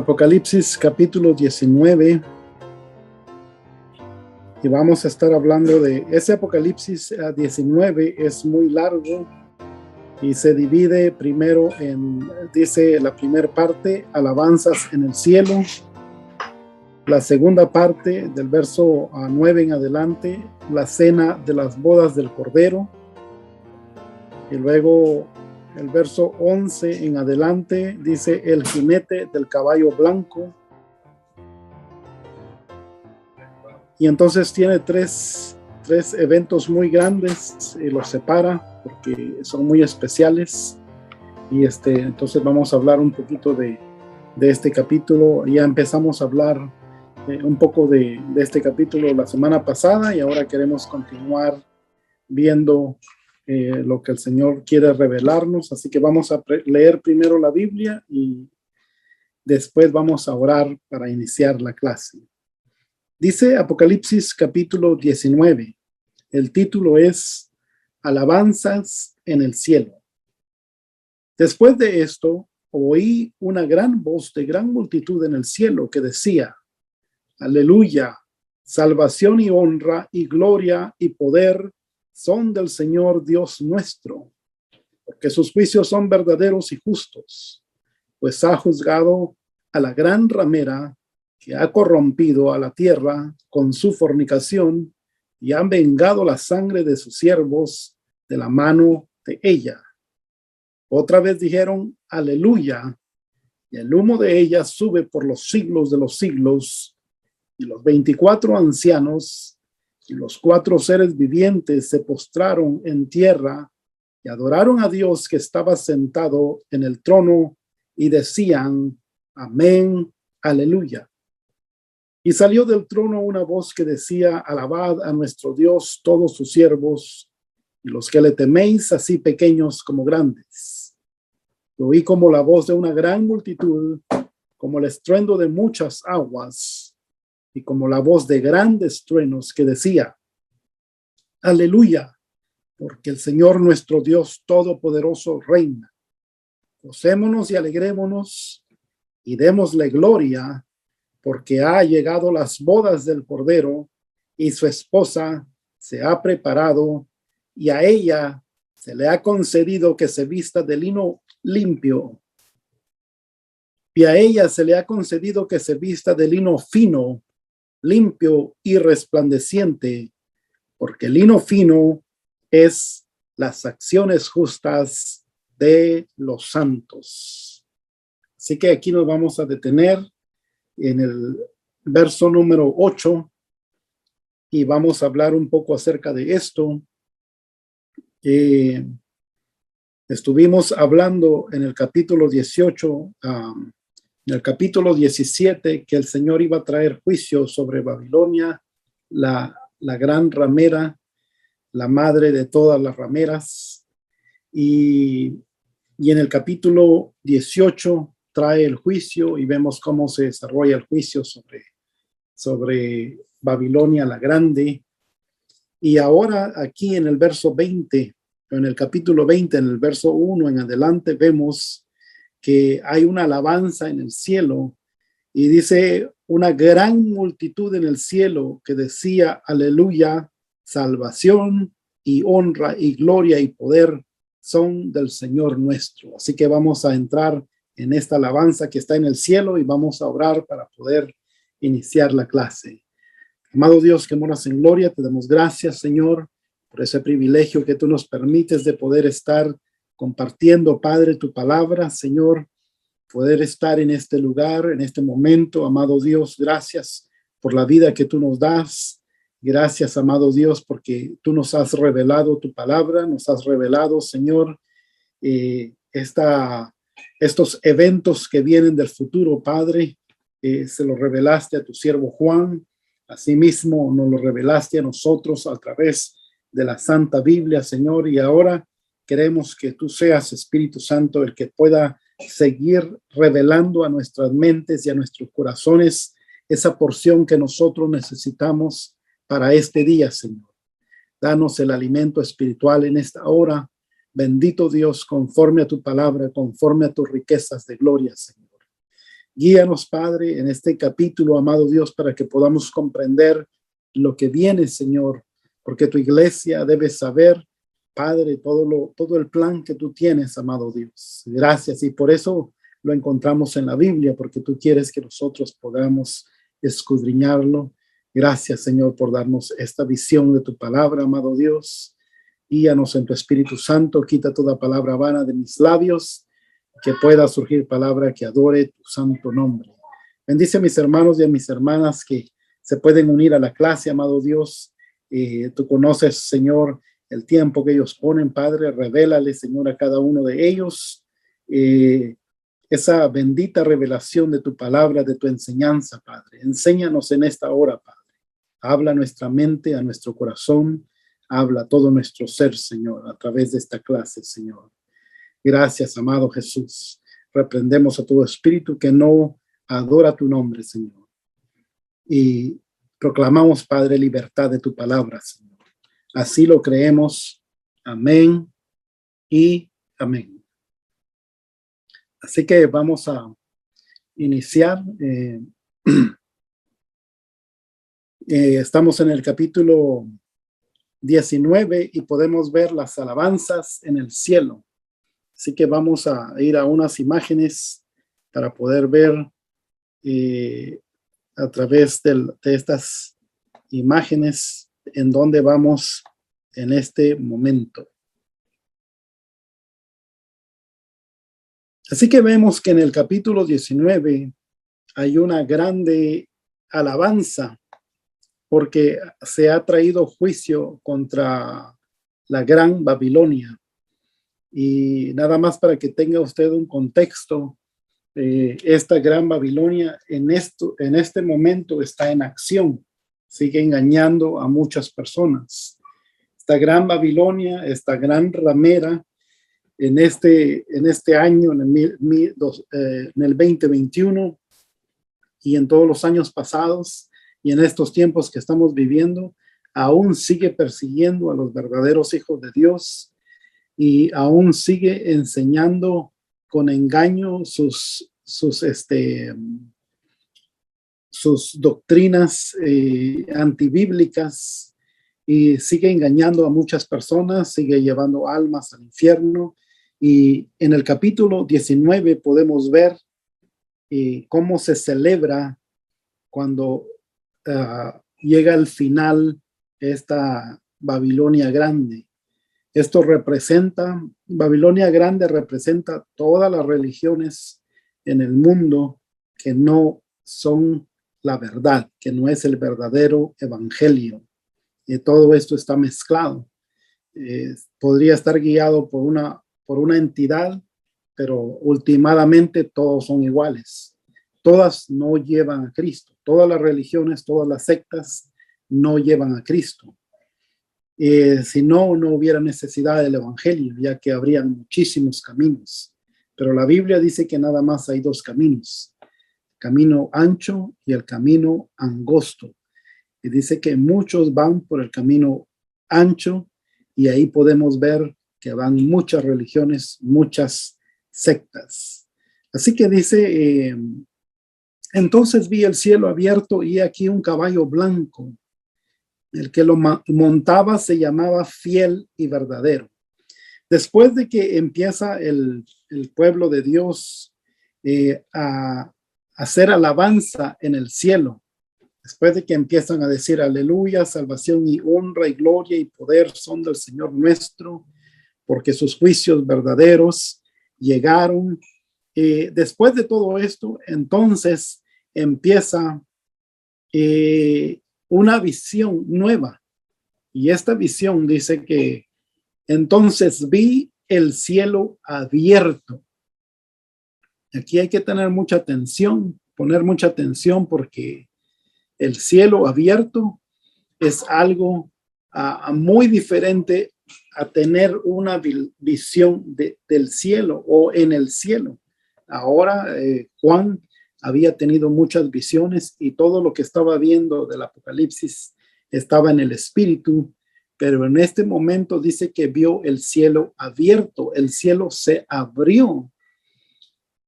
Apocalipsis capítulo 19, y vamos a estar hablando de ese Apocalipsis 19. Es muy largo y se divide primero dice la primera parte, alabanzas en el cielo. La segunda parte, del verso 9 en adelante, la cena de las bodas del Cordero. Y luego el verso 11 en adelante dice el jinete del caballo blanco. Y entonces tiene tres eventos muy grandes y los separa porque son muy especiales. Y entonces vamos a hablar un poquito de este capítulo. Ya empezamos a hablar un poco de este capítulo la semana pasada, y ahora queremos continuar viendo lo que el Señor quiere revelarnos. Así que vamos a leer primero la Biblia y después vamos a orar para iniciar la clase. Dice Apocalipsis capítulo 19. El título es Alabanzas en el cielo. Después de esto, oí una gran voz de gran multitud en el cielo que decía: Aleluya, salvación y honra y gloria y poder son del Señor Dios nuestro, porque sus juicios son verdaderos y justos, pues ha juzgado a la gran ramera que ha corrompido a la tierra con su fornicación y han vengado la sangre de sus siervos de la mano de ella. Otra vez dijeron: Aleluya, y el humo de ella sube por los siglos de los siglos. Y los 24 ancianos y los 4 seres vivientes se postraron en tierra y adoraron a Dios que estaba sentado en el trono y decían: Amén, aleluya. Y salió del trono una voz que decía: Alabad a nuestro Dios todos sus siervos y los que le teméis, así pequeños como grandes. Y oí como la voz de una gran multitud, como el estruendo de muchas aguas, y como la voz de grandes truenos que decía: Aleluya, porque el Señor nuestro Dios Todopoderoso reina. Gocémonos y alegrémonos y démosle gloria, porque ha llegado las bodas del Cordero y su esposa se ha preparado, y a ella se le ha concedido que se vista de lino limpio. Y a ella se le ha concedido que se vista de lino fino, limpio y resplandeciente, porque el lino fino es las acciones justas de los santos. Así que aquí nos vamos a detener en el verso número 8 y vamos a hablar un poco acerca de esto. Estuvimos hablando en el capítulo 18, en el capítulo 17, que el Señor iba a traer juicio sobre Babilonia, la gran ramera, la madre de todas las rameras. Y en el capítulo 18 trae el juicio y vemos cómo se desarrolla el juicio sobre Babilonia la grande. Y ahora aquí en el verso 20, en el capítulo 20, en el verso 1 en adelante, vemos que hay una alabanza en el cielo, y dice: una gran multitud en el cielo que decía: Aleluya, salvación y honra y gloria y poder son del Señor nuestro. Así que vamos a entrar en esta alabanza que está en el cielo y vamos a orar para poder iniciar la clase. Amado Dios que moras en gloria, te damos gracias, Señor, por ese privilegio que tú nos permites de poder estar compartiendo, Padre, tu palabra, Señor, poder estar en este lugar, en este momento. Amado Dios, gracias por la vida que tú nos das. Gracias, amado Dios, porque tú nos has revelado tu palabra, nos has revelado, Señor, estos eventos que vienen del futuro, Padre. Se lo revelaste a tu siervo Juan. Asimismo, nos lo revelaste a nosotros a través de la Santa Biblia, Señor, y ahora queremos que tú seas, Espíritu Santo, el que pueda seguir revelando a nuestras mentes y a nuestros corazones esa porción que nosotros necesitamos para este día, Señor. Danos el alimento espiritual en esta hora. Bendito Dios, conforme a tu palabra, conforme a tus riquezas de gloria, Señor. Guíanos, Padre, en este capítulo, amado Dios, para que podamos comprender lo que viene, Señor, porque tu iglesia debe saber, Padre, todo el plan que tú tienes, amado Dios. Gracias, y por eso lo encontramos en la Biblia, porque tú quieres que nosotros podamos escudriñarlo. Gracias, Señor, por darnos esta visión de tu palabra, amado Dios. Guíanos en tu Espíritu Santo, quita toda palabra vana de mis labios, que pueda surgir palabra que adore tu santo nombre. Bendice a mis hermanos y a mis hermanas que se pueden unir a la clase, amado Dios. Tú conoces, Señor, el tiempo que ellos ponen, Padre. Revélale, Señor, a cada uno de ellos esa bendita revelación de tu palabra, de tu enseñanza, Padre. Enséñanos en esta hora, Padre. Habla a nuestra mente, a nuestro corazón. Habla a todo nuestro ser, Señor, a través de esta clase, Señor. Gracias, amado Jesús. Reprendemos a todo espíritu que no adora tu nombre, Señor. Y proclamamos, Padre, libertad de tu palabra, Señor. Así lo creemos. Amén y amén. Así que vamos a iniciar. Estamos en el capítulo 19 y podemos ver las alabanzas en el cielo. Así que vamos a ir a unas imágenes para poder ver a través de estas imágenes en dónde vamos en este momento. Así que vemos que en el capítulo 19 hay una grande alabanza porque se ha traído juicio contra la gran Babilonia. Y nada más para que tenga usted un contexto, esta gran Babilonia en este momento está en acción, sigue engañando a muchas personas. Esta gran Babilonia, esta gran ramera, en este año, en el 2021 y en todos los años pasados y en estos tiempos que estamos viviendo, aún sigue persiguiendo a los verdaderos hijos de Dios y aún sigue enseñando con engaño sus doctrinas antibíblicas y sigue engañando a muchas personas, sigue llevando almas al infierno. Y en el capítulo 19 podemos ver cómo se celebra cuando llega al final esta Babilonia grande. Esto Babilonia grande representa todas las religiones en el mundo que no son la verdad, que no es el verdadero evangelio. Y todo esto está mezclado. Podría estar guiado por una entidad, pero últimamente todos son iguales. Todas no llevan a Cristo. Todas las religiones, todas las sectas no llevan a Cristo. Si no, no hubiera necesidad del evangelio, ya que habrían muchísimos caminos. Pero la Biblia dice que nada más hay dos caminos, el camino ancho y el camino angosto. Y dice que muchos van por el camino ancho y ahí podemos ver que van muchas religiones, muchas sectas. Así que dice, entonces vi el cielo abierto y aquí un caballo blanco. El que lo montaba se llamaba Fiel y Verdadero. Después de que empieza el pueblo de Dios a hacer alabanza en el cielo, después de que empiezan a decir aleluya, salvación y honra y gloria y poder son del Señor nuestro, porque sus juicios verdaderos llegaron. Después de todo esto, entonces empieza una visión nueva. Y esta visión dice que entonces vi el cielo abierto. Aquí hay que tener mucha atención, poner mucha atención, porque el cielo abierto es algo muy diferente a tener una visión del cielo o en el cielo. Ahora Juan había tenido muchas visiones y todo lo que estaba viendo del Apocalipsis estaba en el espíritu, pero en este momento dice que vio el cielo abierto, el cielo se abrió.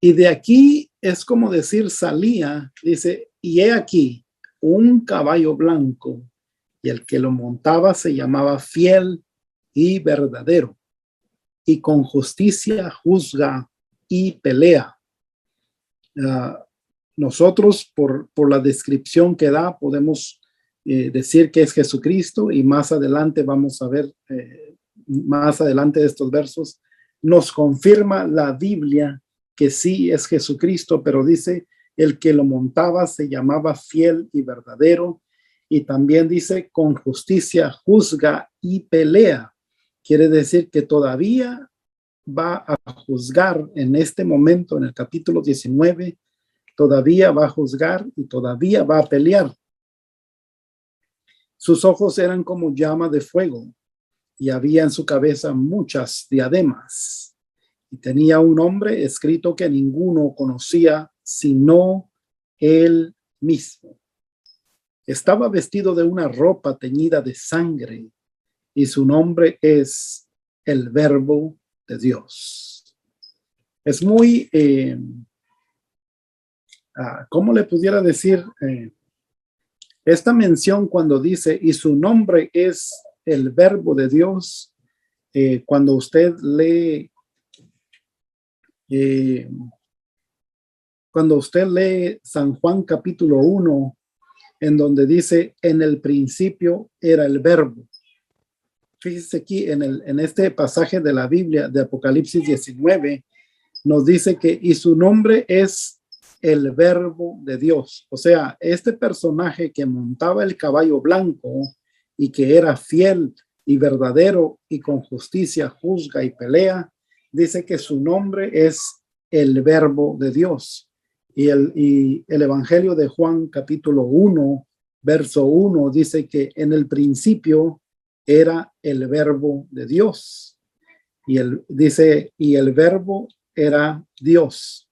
Y de aquí es como decir salía, dice, y he aquí un caballo blanco, y el que lo montaba se llamaba Fiel y Verdadero, y con justicia juzga y pelea. Uh, Nosotros, por la descripción que da, podemos decir que es Jesucristo, y más adelante vamos a ver, más adelante de estos versos, nos confirma la Biblia que sí es Jesucristo, pero dice, el que lo montaba se llamaba Fiel y Verdadero, y también dice, con justicia juzga y pelea. Quiere decir que todavía va a juzgar en este momento, en el capítulo 19, todavía va a juzgar y todavía va a pelear. Sus ojos eran como llama de fuego y había en su cabeza muchas diademas. Y tenía un nombre escrito que ninguno conocía sino él mismo. Estaba vestido de una ropa teñida de sangre y su nombre es el Verbo de Dios. Es muy, ¿cómo le pudiera decir? Esta mención cuando dice, y su nombre es el Verbo de Dios, cuando usted lee, San Juan capítulo 1, en donde dice, en el principio era el Verbo. Fíjese aquí en este pasaje de la Biblia de Apocalipsis 19, nos dice que, y su nombre es el Verbo de Dios. O sea, este personaje que montaba el caballo blanco y que era fiel y verdadero y con justicia juzga y pelea, dice que su nombre es el Verbo de Dios. Y el Evangelio de Juan capítulo 1, verso 1, dice que en el principio era el Verbo de Dios. Y dice, y el Verbo era Dios.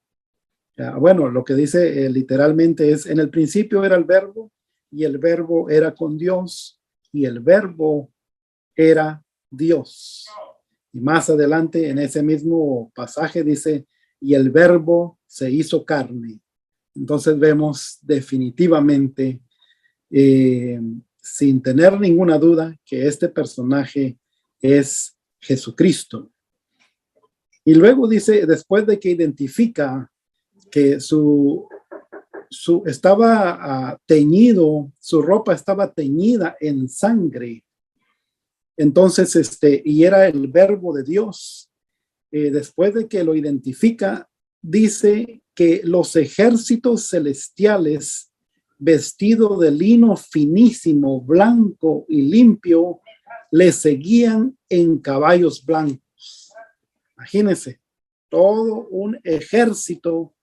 Bueno, lo que dice literalmente es, en el principio era el Verbo, y el Verbo era con Dios, y el Verbo era Dios. Y más adelante en ese mismo pasaje dice, y el Verbo se hizo carne. Entonces vemos definitivamente, sin tener ninguna duda, que este personaje es Jesucristo. Y luego dice, después de que identifica que su estaba teñido, su ropa estaba teñida en sangre. Entonces, y era el Verbo de Dios. Después de que lo identifica, dice que los ejércitos celestiales, vestidos de lino finísimo, blanco y limpio, le seguían en caballos blancos. Imagínense, todo un ejército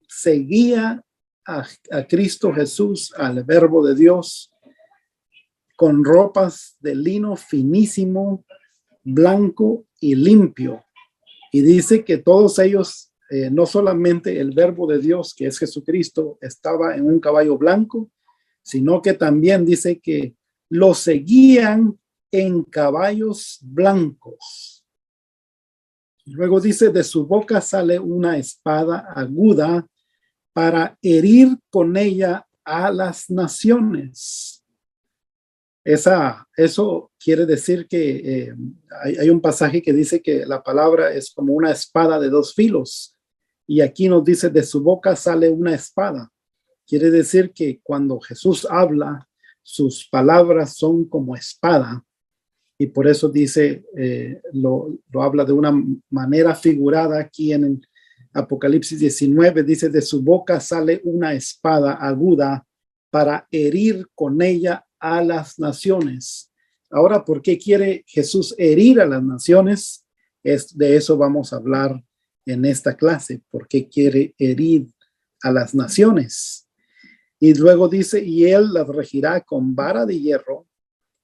seguía a Cristo Jesús, al Verbo de Dios, con ropas de lino finísimo, blanco y limpio. Y dice que todos ellos, no solamente el Verbo de Dios, que es Jesucristo, estaba en un caballo blanco, sino que también dice que lo seguían en caballos blancos. Luego dice, de su boca sale una espada aguda para herir con ella a las naciones. Eso quiere decir que hay un pasaje que dice que la palabra es como una espada de dos filos. Y aquí nos dice, de su boca sale una espada. Quiere decir que cuando Jesús habla, sus palabras son como espada. Y por eso dice, lo habla de una manera figurada aquí en Apocalipsis 19, dice, de su boca sale una espada aguda para herir con ella a las naciones. Ahora, ¿por qué quiere Jesús herir a las naciones? De eso vamos a hablar en esta clase. ¿Por qué quiere herir a las naciones? Y luego dice, y él las regirá con vara de hierro,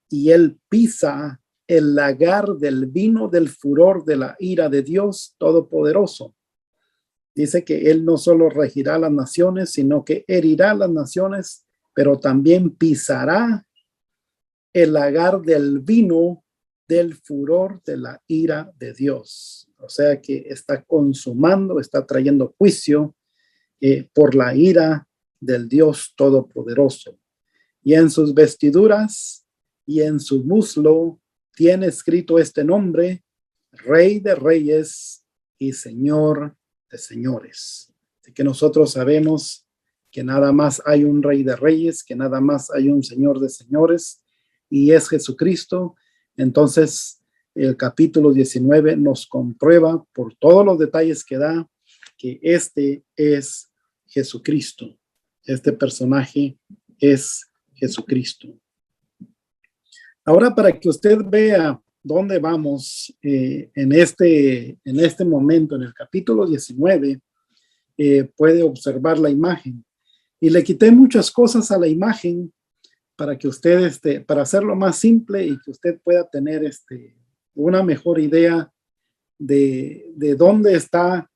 y él pisa el lagar del vino del furor de la ira de Dios Todopoderoso. Dice que él no solo regirá las naciones, sino que herirá las naciones, pero también pisará el lagar del vino del furor de la ira de Dios. O sea que está consumando, está trayendo juicio, por la ira del Dios Todopoderoso. Y en sus vestiduras y en su muslo tiene escrito este nombre: Rey de Reyes y Señor de Señores. Así que nosotros sabemos que nada más hay un Rey de Reyes, que nada más hay un Señor de Señores, y es Jesucristo. Entonces, el capítulo 19 nos comprueba por todos los detalles que da que este es Jesucristo. Este personaje es Jesucristo. Ahora, para que usted vea dónde vamos en este momento, en el capítulo 19, puede observar la imagen. Y le quité muchas cosas a la imagen para que usted, para hacerlo más simple y que usted pueda tener una mejor idea de dónde está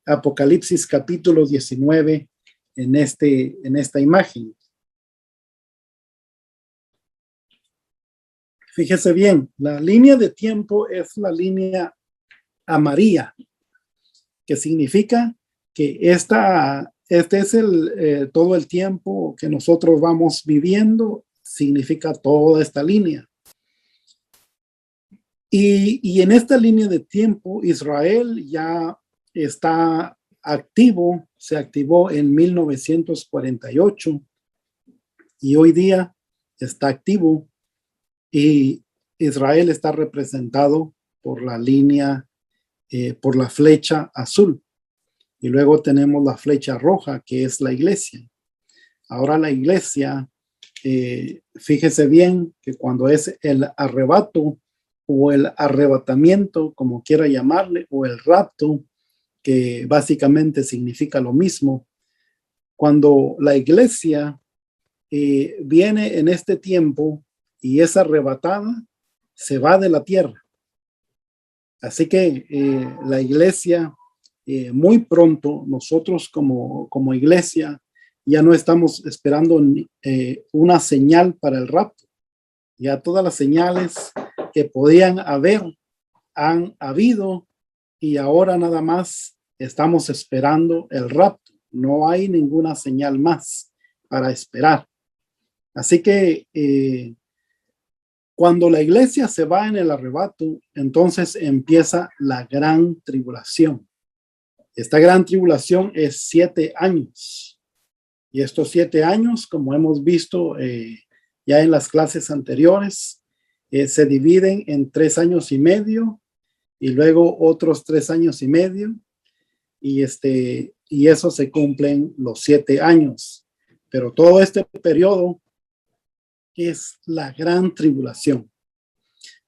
Apocalipsis capítulo 19 en esta imagen. Fíjese bien, la línea de tiempo es la línea amarilla, que significa que este es todo el tiempo que nosotros vamos viviendo, significa toda esta línea. Y en esta línea de tiempo, Israel ya está activo, se activó en 1948 y hoy día está activo, y Israel está representado por la línea, por la flecha azul. Y luego tenemos la flecha roja, que es la iglesia. Ahora la iglesia, fíjese bien que cuando es el arrebato o el arrebatamiento, como quiera llamarle, o el rapto, que básicamente significa lo mismo, cuando la iglesia viene en este tiempo y es arrebatada, se va de la tierra. Así que la iglesia, muy pronto, nosotros como iglesia, ya no estamos esperando una señal para el rapto. Ya todas las señales que podían haber han habido, y ahora nada más estamos esperando el rapto. No hay ninguna señal más para esperar. Así que cuando la iglesia se va en el arrebato, entonces empieza la gran tribulación. Esta gran tribulación es 7 años. Y estos 7 años, como hemos visto ya en las clases anteriores, se dividen en 3 años y medio y luego otros 3 años y medio. Y eso se cumplen los 7 años. Pero todo este periodo es la gran tribulación.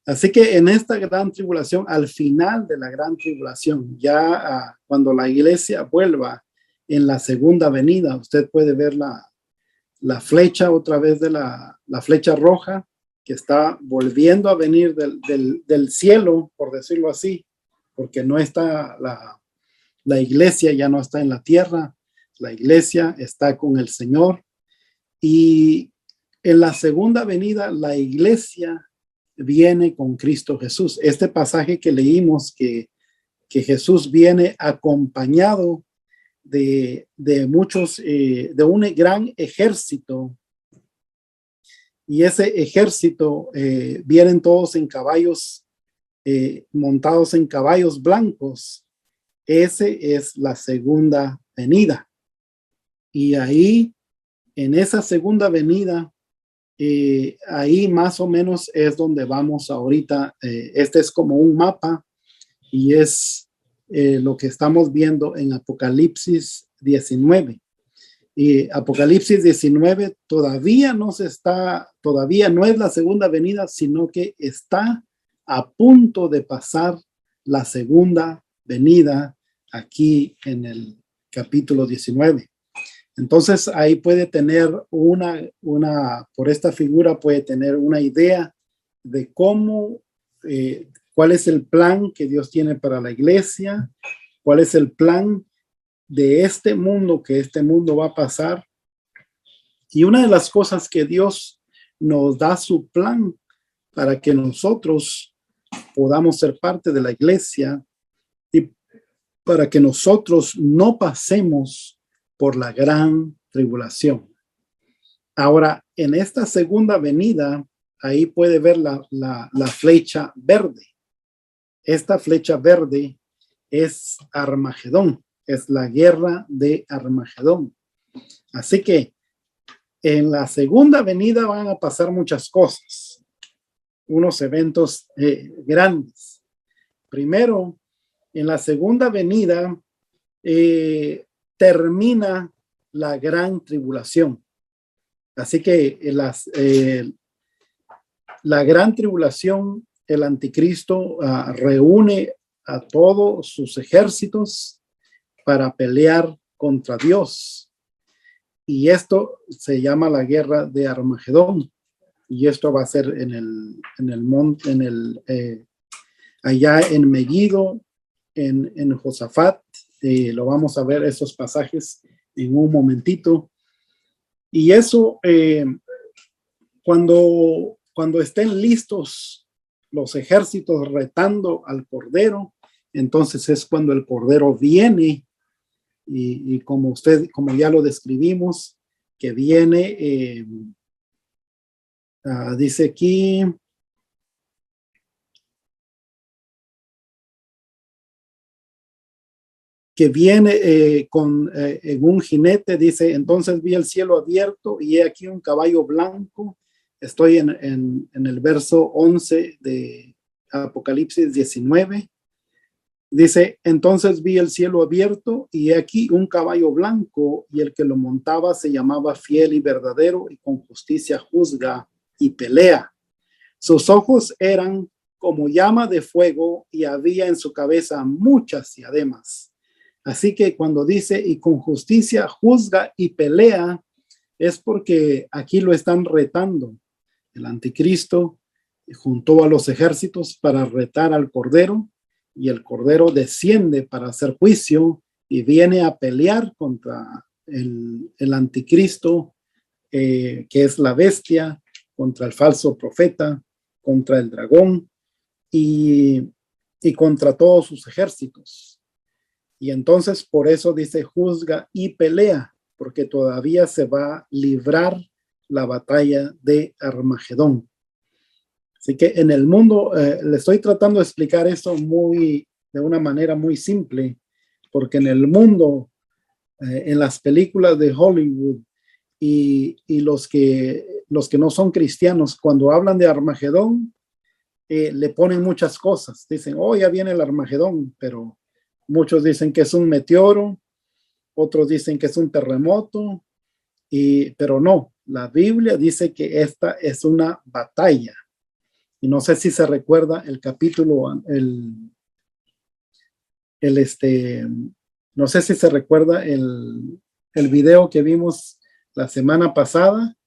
Así que en esta gran tribulación, al final de la gran tribulación, ya cuando la iglesia vuelva en la segunda venida, usted puede ver la flecha otra vez de la flecha roja que está volviendo a venir del cielo, por decirlo así, porque no está la iglesia, ya no está en la tierra, la iglesia está con el Señor. Y en la segunda venida, la iglesia viene con Cristo Jesús. Este pasaje que leímos, que Jesús viene acompañado de muchos, de un gran ejército, y ese ejército vienen todos en caballos, montados en caballos blancos. Ese es la segunda venida. Y ahí, en esa segunda venida, ahí más o menos es donde vamos ahorita. Este es como un mapa y es lo que estamos viendo en Apocalipsis 19. Y Apocalipsis 19 todavía no es la segunda venida, sino que está a punto de pasar la segunda venida aquí en el capítulo 19. Entonces ahí puede tener por esta figura puede tener una idea de cómo, cuál es el plan que Dios tiene para la iglesia, cuál es el plan de este mundo, que este mundo va a pasar. Y una de las cosas que Dios nos da su plan para que nosotros podamos ser parte de la iglesia, para que nosotros no pasemos por la gran tribulación. Ahora, en esta segunda venida, ahí puede ver la flecha verde. Esta flecha verde es Armagedón, es la guerra de Armagedón. Así que en la segunda venida van a pasar muchas cosas, unos eventos grandes. Primero, en la segunda venida termina la gran tribulación. Así que la gran tribulación, el anticristo reúne a todos sus ejércitos para pelear contra Dios. Y esto se llama la guerra de Armagedón. Y esto va a ser allá en Megiddo, en Josafat. Lo vamos a ver esos pasajes en un momentito. Y eso, cuando estén listos los ejércitos retando al Cordero, entonces es cuando el Cordero viene y como ya lo describimos, que viene, dice aquí, que viene en un jinete, dice, entonces vi el cielo abierto y he aquí un caballo blanco. Estoy en el verso 11 de Apocalipsis 19. Dice, entonces vi el cielo abierto y he aquí un caballo blanco y el que lo montaba se llamaba Fiel y Verdadero y con justicia juzga y pelea. Sus ojos eran como llama de fuego y había en su cabeza muchas diademas. Así que cuando dice y con justicia juzga y pelea, es porque aquí lo están retando. El anticristo juntó a los ejércitos para retar al Cordero y el Cordero desciende para hacer juicio y viene a pelear contra el anticristo, que es la bestia, contra el falso profeta, contra el dragón y contra todos sus ejércitos. Y entonces por eso dice juzga y pelea, porque todavía se va a librar la batalla de Armagedón. Así que en el mundo, le estoy tratando de explicar esto de una manera muy simple, porque en el mundo, en las películas de Hollywood y los que no son cristianos, cuando hablan de Armagedón, le ponen muchas cosas. Dicen, oh, ya viene el Armagedón, pero muchos dicen que es un meteoro, otros dicen que es un terremoto, pero no, la Biblia dice que esta es una batalla. Y no sé si se recuerda el capítulo, no sé si se recuerda el video que vimos la semana pasada.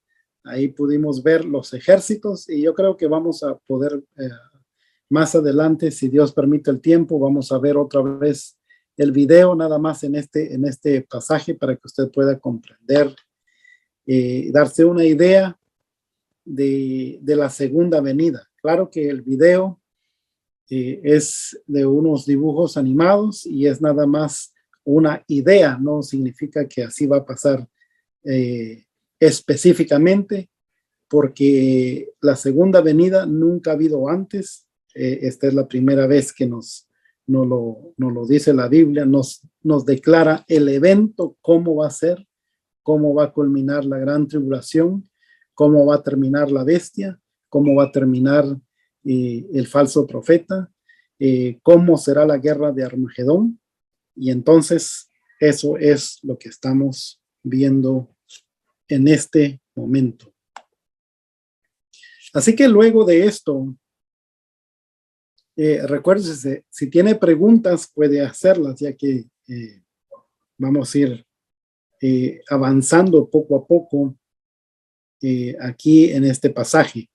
Ahí pudimos ver los ejércitos y yo creo que vamos a poder más adelante, si Dios permite el tiempo, vamos a ver otra vez el video nada más en este pasaje para que usted pueda comprender, darse una idea de la segunda venida. Claro que el video es de unos dibujos animados y es nada más una idea, no significa que así va a pasar específicamente, porque la segunda venida nunca ha habido antes. Esta es la primera vez que nos lo dice la Biblia, nos declara el evento, cómo va a ser, cómo va a culminar la gran tribulación, cómo va a terminar la bestia, cómo va a terminar el falso profeta, cómo será la guerra de Armagedón. Y entonces eso es lo que estamos viendo en este momento. Así que luego de esto, recuérdese, si tiene preguntas puede hacerlas, ya que vamos a ir avanzando poco a poco aquí en este pasaje.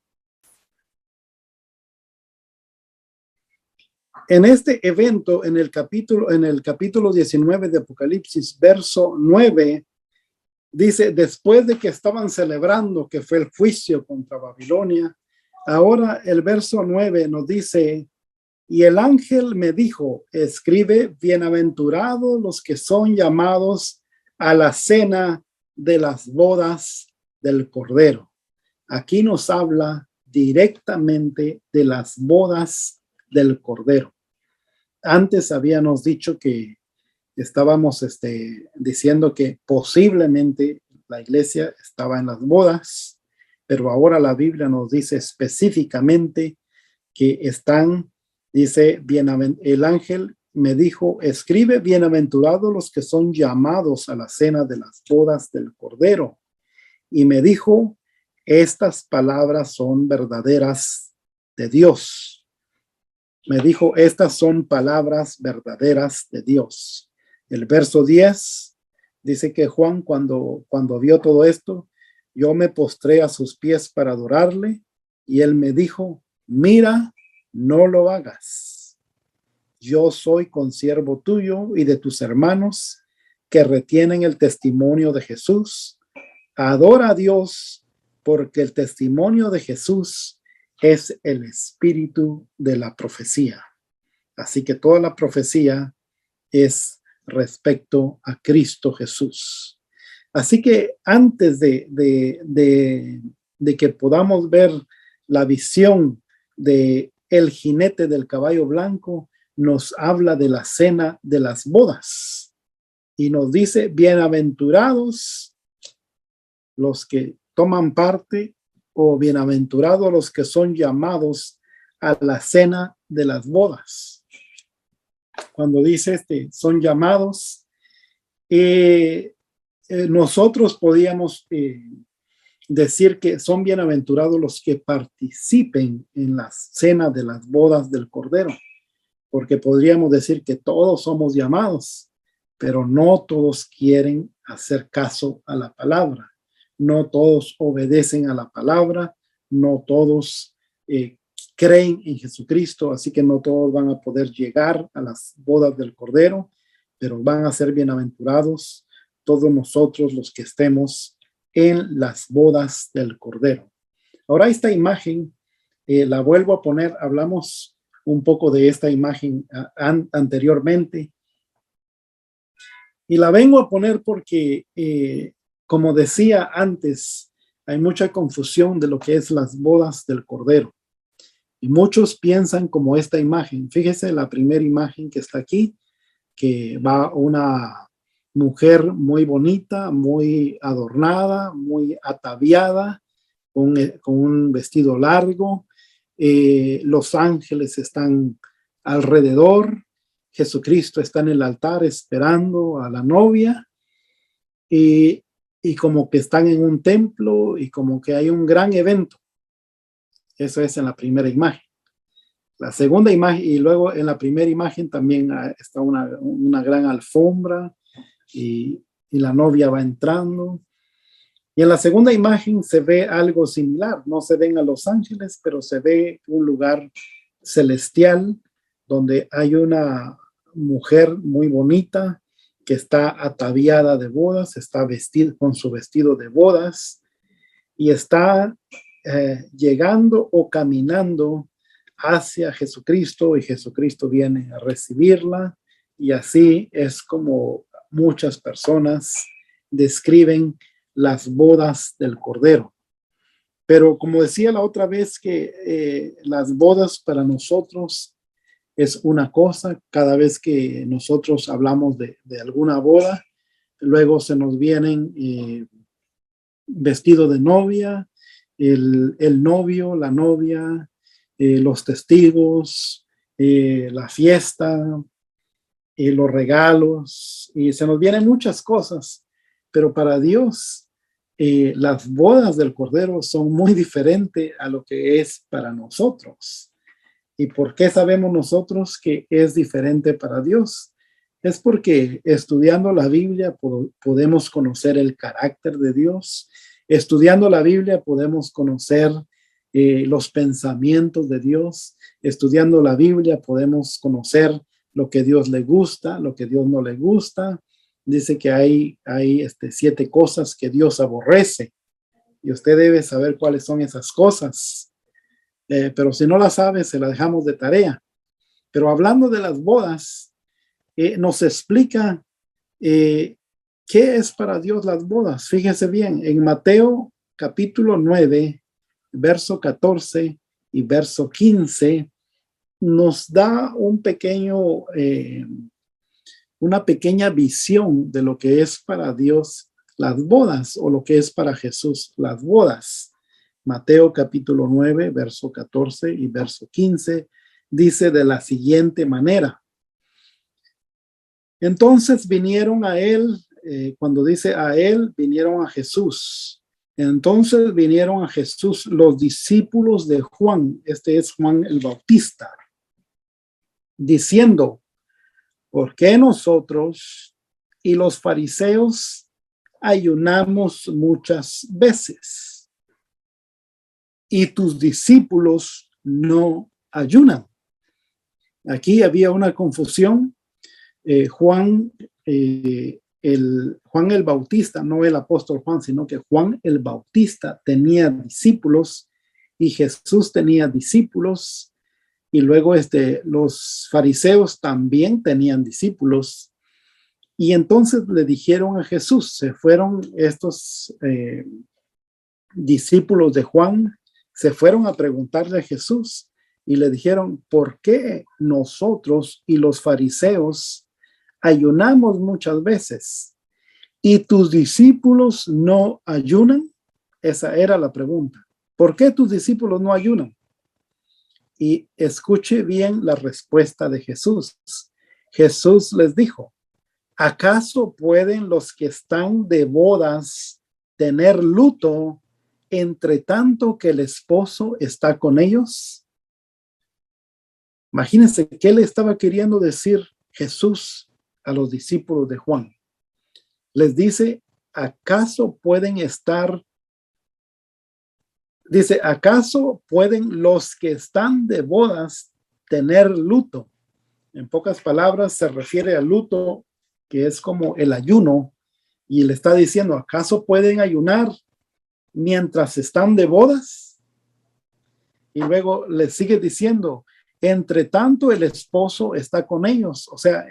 En este evento, en el capítulo 19 de Apocalipsis, verso 9, dice, después de que estaban celebrando que fue el juicio contra Babilonia, ahora el verso 9 nos dice Y el ángel me dijo, escribe, bienaventurados los que son llamados a la cena de las bodas del Cordero. Aquí nos habla directamente de las bodas del Cordero. Antes habíamos dicho que estábamos diciendo que posiblemente la iglesia estaba en las bodas, pero ahora la Biblia nos dice específicamente que están, dice, el ángel me dijo, escribe, bienaventurados los que son llamados a la cena de las bodas del Cordero. Y me dijo, estas palabras son verdaderas de Dios. Me dijo, estas son palabras verdaderas de Dios. El verso 10 dice que Juan, cuando vio todo esto, yo me postré a sus pies para adorarle, y él me dijo, mira, no lo hagas. Yo soy consiervo tuyo y de tus hermanos que retienen el testimonio de Jesús. Adora a Dios, porque el testimonio de Jesús es el espíritu de la profecía. Así que toda la profecía es respecto a Cristo Jesús. Así que antes de que podamos ver la visión de el jinete del caballo blanco, nos habla de la cena de las bodas y nos dice, bienaventurados los que toman parte, o bienaventurados los que son llamados a la cena de las bodas. Cuando dice son llamados, nosotros podíamos decir que son bienaventurados los que participen en la cena de las bodas del Cordero, porque podríamos decir que todos somos llamados, pero no todos quieren hacer caso a la palabra. No todos obedecen a la palabra, no todos creen en Jesucristo, así que no todos van a poder llegar a las bodas del Cordero, pero van a ser bienaventurados todos nosotros los que estemos en las bodas del Cordero. Ahora esta imagen la vuelvo a poner, hablamos un poco de esta imagen anteriormente, y la vengo a poner porque como decía antes, hay mucha confusión de lo que es las bodas del Cordero. Y muchos piensan como esta imagen. Fíjese la primera imagen que está aquí, que va una mujer muy bonita, muy adornada, muy ataviada, con un vestido largo. Los ángeles están alrededor. Jesucristo está en el altar esperando a la novia. Y como que están en un templo y como que hay un gran evento. Eso es en la primera imagen. La segunda imagen, y luego en la primera imagen también está una gran alfombra y la novia va entrando. Y en la segunda imagen se ve algo similar. No se ven a los ángeles, pero se ve un lugar celestial donde hay una mujer muy bonita que está ataviada de bodas, está vestida con su vestido de bodas y está llegando o caminando hacia Jesucristo, y Jesucristo viene a recibirla, y así es como muchas personas describen las bodas del Cordero. Pero como decía la otra vez que las bodas para nosotros es una cosa. Cada vez que nosotros hablamos de alguna boda, luego se nos vienen vestido de novia, el novio, la novia, los testigos, la fiesta, los regalos, y se nos vienen muchas cosas, pero para Dios las bodas del Cordero son muy diferentes a lo que es para nosotros. ¿Y por qué sabemos nosotros que es diferente para Dios? Es porque estudiando la Biblia podemos conocer el carácter de Dios. Estudiando la Biblia podemos conocer los pensamientos de Dios. Estudiando la Biblia podemos conocer lo que Dios le gusta, lo que Dios no le gusta. Dice que hay 7 cosas que Dios aborrece, y usted debe saber cuáles son esas cosas. Pero si no la sabe, se la dejamos de tarea. Pero hablando de las bodas, nos explica qué es para Dios las bodas. Fíjese bien, en Mateo capítulo 9, verso 14 y verso 15, nos da una pequeña visión de lo que es para Dios las bodas o lo que es para Jesús las bodas. Mateo capítulo 9, verso 14 y verso 15 dice de la siguiente manera. Entonces vinieron a él, cuando dice a él, vinieron a Jesús. Entonces vinieron a Jesús los discípulos de Juan, este es Juan el Bautista, diciendo, ¿por qué nosotros y los fariseos ayunamos muchas veces y tus discípulos no ayunan? Aquí había una confusión. Juan el Bautista, no el apóstol Juan, sino que Juan el Bautista tenía discípulos y Jesús tenía discípulos. Y luego los fariseos también tenían discípulos. Y entonces le dijeron a Jesús, se fueron estos discípulos de Juan, se fueron a preguntarle a Jesús y le dijeron, ¿por qué nosotros y los fariseos ayunamos muchas veces y tus discípulos no ayunan? Esa era la pregunta. ¿Por qué tus discípulos no ayunan? Y escuche bien la respuesta de Jesús. Jesús les dijo, ¿acaso pueden los que están de bodas tener luto entre tanto que el esposo está con ellos? Imagínense qué le estaba queriendo decir Jesús a los discípulos de Juan. Les dice, ¿acaso pueden los que están de bodas tener luto? En pocas palabras, se refiere al luto, que es como el ayuno, y le está diciendo, ¿acaso pueden ayunar mientras están de bodas? Y luego le sigue diciendo, entre tanto el esposo está con ellos. O sea,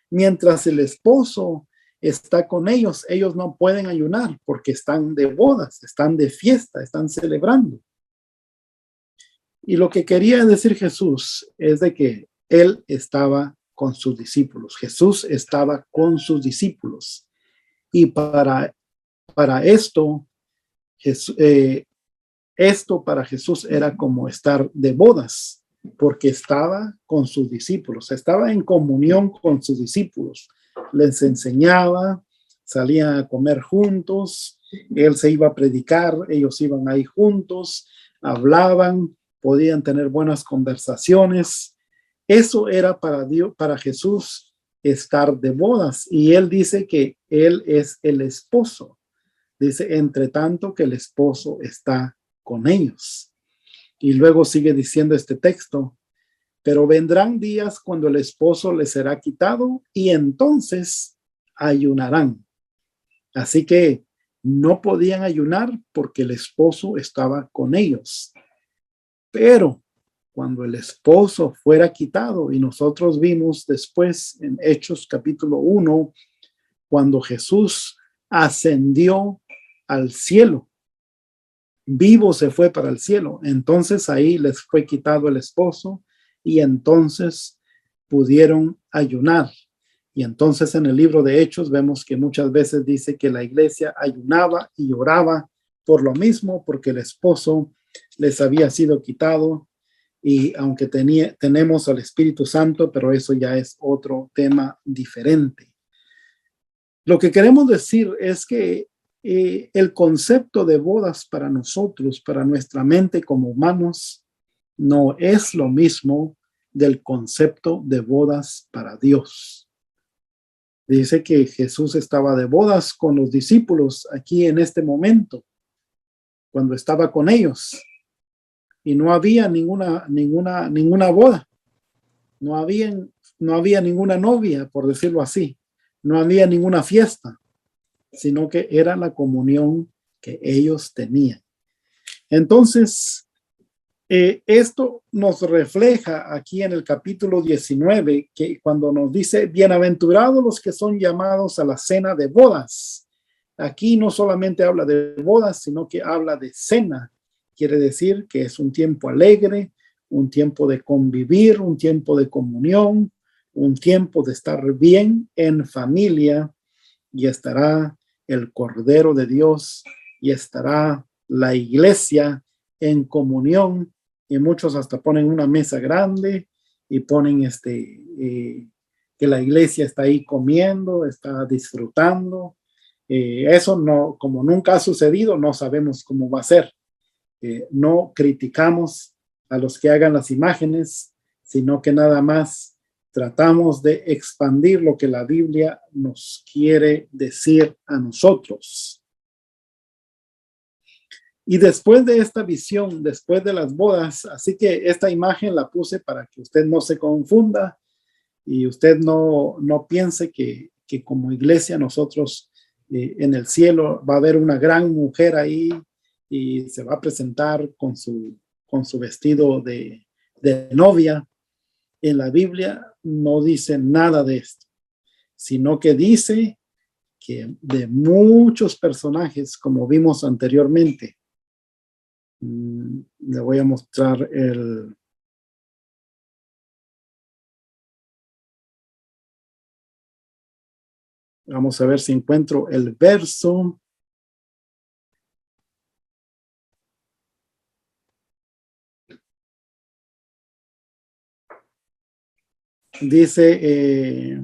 mientras el esposo está con ellos, ellos no pueden ayunar porque están de bodas, están de fiesta, están celebrando. Y lo que quería decir Jesús es de que él estaba con sus discípulos. Jesús estaba con sus discípulos. Y para esto, esto para Jesús era como estar de bodas, porque estaba con sus discípulos, estaba en comunión con sus discípulos. Les enseñaba, salían a comer juntos, él se iba a predicar, ellos iban ahí juntos, hablaban, podían tener buenas conversaciones. Eso era para Dios, para Jesús, estar de bodas. Y él dice que él es el esposo. Dice, entre tanto que el esposo está con ellos. Y luego sigue diciendo este texto, pero vendrán días cuando el esposo les será quitado y entonces ayunarán. Así que no podían ayunar porque el esposo estaba con ellos. Pero cuando el esposo fuera quitado, y nosotros vimos después en Hechos capítulo 1, cuando Jesús ascendió al cielo, vivo se fue para el cielo, entonces ahí les fue quitado el esposo y entonces pudieron ayunar. Y entonces en el libro de Hechos vemos que muchas veces dice que la iglesia ayunaba y oraba por lo mismo, porque el esposo les había sido quitado. Y aunque tenemos al Espíritu Santo, pero eso ya es otro tema diferente. Lo que queremos decir es que el concepto de bodas para nosotros, para nuestra mente como humanos, no es lo mismo del concepto de bodas para Dios. Dice que Jesús estaba de bodas con los discípulos aquí en este momento, cuando estaba con ellos. Y no había ninguna boda. No había ninguna novia, por decirlo así. No había ninguna fiesta, sino que era la comunión que ellos tenían. Entonces, Esto nos refleja aquí en el capítulo 19, que cuando nos dice, bienaventurados los que son llamados a la cena de bodas. Aquí no solamente habla de bodas, sino que habla de cena. Quiere decir que es un tiempo alegre, un tiempo de convivir, un tiempo de comunión, un tiempo de estar bien en familia, y estará el Cordero de Dios y estará la iglesia en comunión, y muchos hasta ponen una mesa grande y ponen que la iglesia está ahí comiendo, está disfrutando. Eso no, como nunca ha sucedido, no sabemos cómo va a ser. No criticamos a los que hagan las imágenes, sino que nada más tratamos de expandir lo que la Biblia nos quiere decir a nosotros. Y después de esta visión, después de las bodas, así que esta imagen la puse para que usted no se confunda y usted no piense que como iglesia nosotros en el cielo va a haber una gran mujer ahí y se va a presentar con su vestido de novia. En la Biblia no dice nada de esto, sino que dice que de muchos personajes, como vimos anteriormente, le voy a mostrar vamos a ver si encuentro el verso. Dice,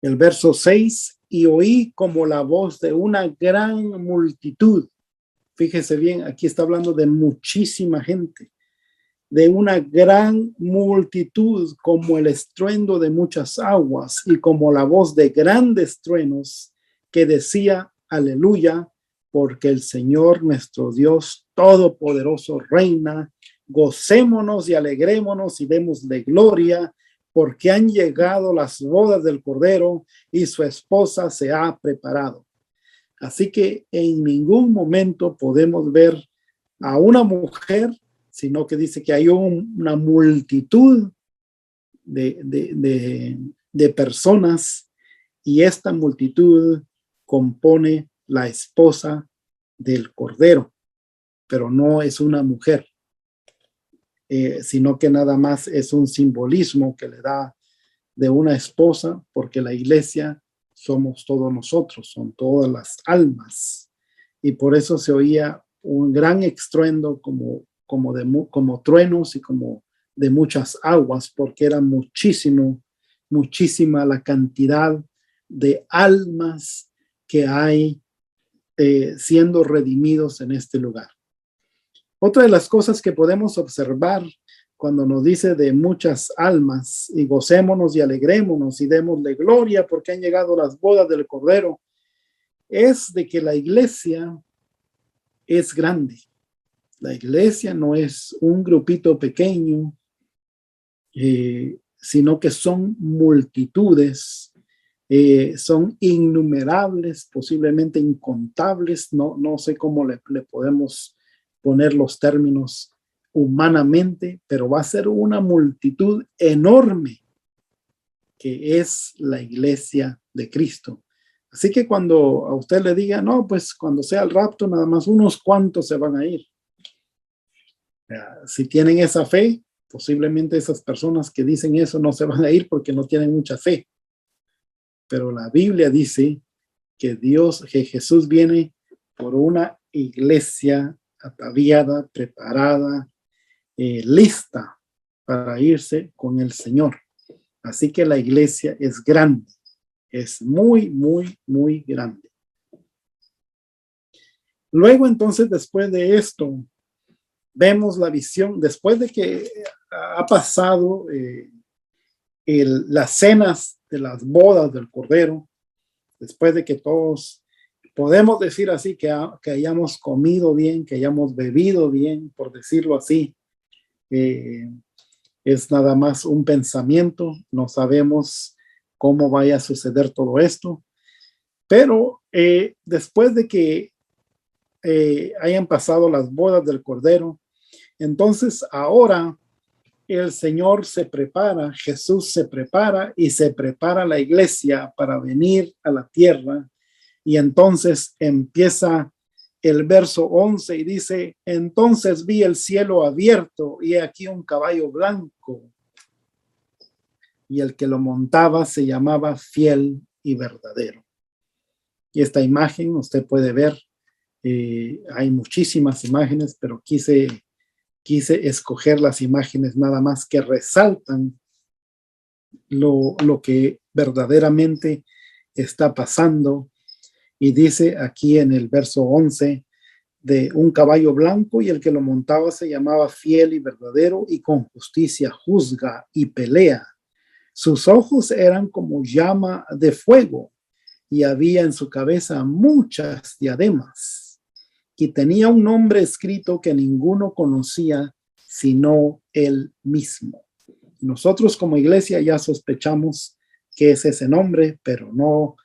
el verso 6, y oí como la voz de una gran multitud. Fíjese bien, aquí está hablando de muchísima gente, de una gran multitud, como el estruendo de muchas aguas y como la voz de grandes truenos, que decía, aleluya, porque el Señor nuestro Dios todopoderoso reina. Gocémonos y alegrémonos y démosle gloria, porque han llegado las bodas del Cordero y su esposa se ha preparado. Así que en ningún momento podemos ver a una mujer, sino que dice que hay una multitud de personas, y esta multitud compone la esposa del Cordero, pero no es una mujer, sino que nada más es un simbolismo que le da de una esposa, porque la iglesia somos todos nosotros, son todas las almas, y por eso se oía un gran estruendo como truenos y como de muchas aguas, porque era muchísima la cantidad de almas que hay siendo redimidos en este lugar. Otra de las cosas que podemos observar cuando nos dice de muchas almas, y gocémonos y alegrémonos y démosle gloria porque han llegado las bodas del Cordero, es de que la iglesia es grande. La iglesia no es un grupito pequeño, sino que son multitudes, son innumerables, posiblemente incontables. No sé cómo le podemos poner los términos humanamente, pero va a ser una multitud enorme que es la iglesia de Cristo. Así que cuando a usted le diga, no, pues cuando sea el rapto, nada más unos cuantos se van a ir. Si tienen esa fe, posiblemente esas personas que dicen eso no se van a ir porque no tienen mucha fe. Pero la Biblia dice que que Jesús viene por una iglesia ataviada, preparada, lista para irse con el Señor. Así que la iglesia es grande, es muy grande. Luego entonces, después de esto, vemos la visión, después de que ha pasado las cenas de las bodas del Cordero, después de que todos, podemos decir así, que hayamos comido bien, que hayamos bebido bien, por decirlo así, es nada más un pensamiento, no sabemos cómo vaya a suceder todo esto, Pero después de que hayan pasado las bodas del Cordero, entonces ahora el Señor se prepara, Jesús se prepara y se prepara la iglesia para venir a la tierra. Y entonces empieza el verso 11 y dice: entonces vi el cielo abierto y aquí un caballo blanco, y el que lo montaba se llamaba Fiel y Verdadero. Y esta imagen usted puede ver, hay muchísimas imágenes, pero quise escoger las imágenes nada más que resaltan lo que verdaderamente está pasando. Y dice aquí en el verso 11, de un caballo blanco, y el que lo montaba se llamaba Fiel y Verdadero, y con justicia juzga y pelea. Sus ojos eran como llama de fuego, y había en su cabeza muchas diademas, y tenía un nombre escrito que ninguno conocía sino él mismo. Nosotros como iglesia ya sospechamos que es ese nombre, pero no,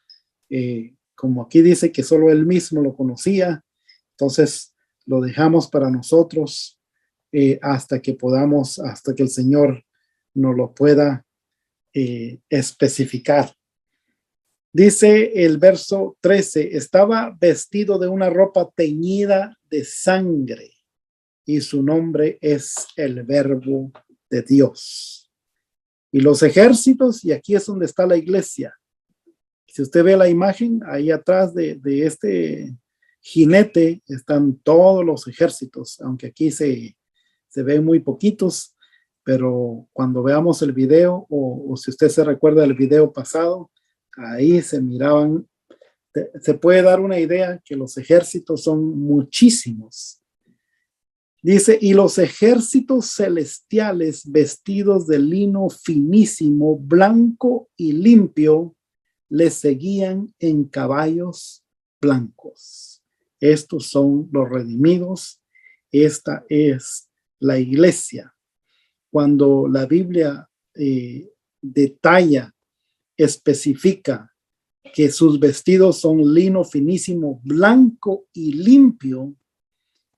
como aquí dice que solo él mismo lo conocía, entonces lo dejamos para nosotros hasta que el Señor nos lo pueda especificar. Dice el verso 13, estaba vestido de una ropa teñida de sangre, y su nombre es el Verbo de Dios. Y los ejércitos, y aquí es donde está la iglesia. Si usted ve la imagen, ahí atrás de este jinete están todos los ejércitos, aunque aquí se ven muy poquitos, pero cuando veamos el video, o si usted se recuerda del video pasado, ahí se miraban, se puede dar una idea que los ejércitos son muchísimos. Dice, y los ejércitos celestiales vestidos de lino finísimo, blanco y limpio, les seguían en caballos blancos. Estos son los redimidos. Esta es la iglesia. Cuando la Biblia detalla, especifica que sus vestidos son lino finísimo, blanco y limpio,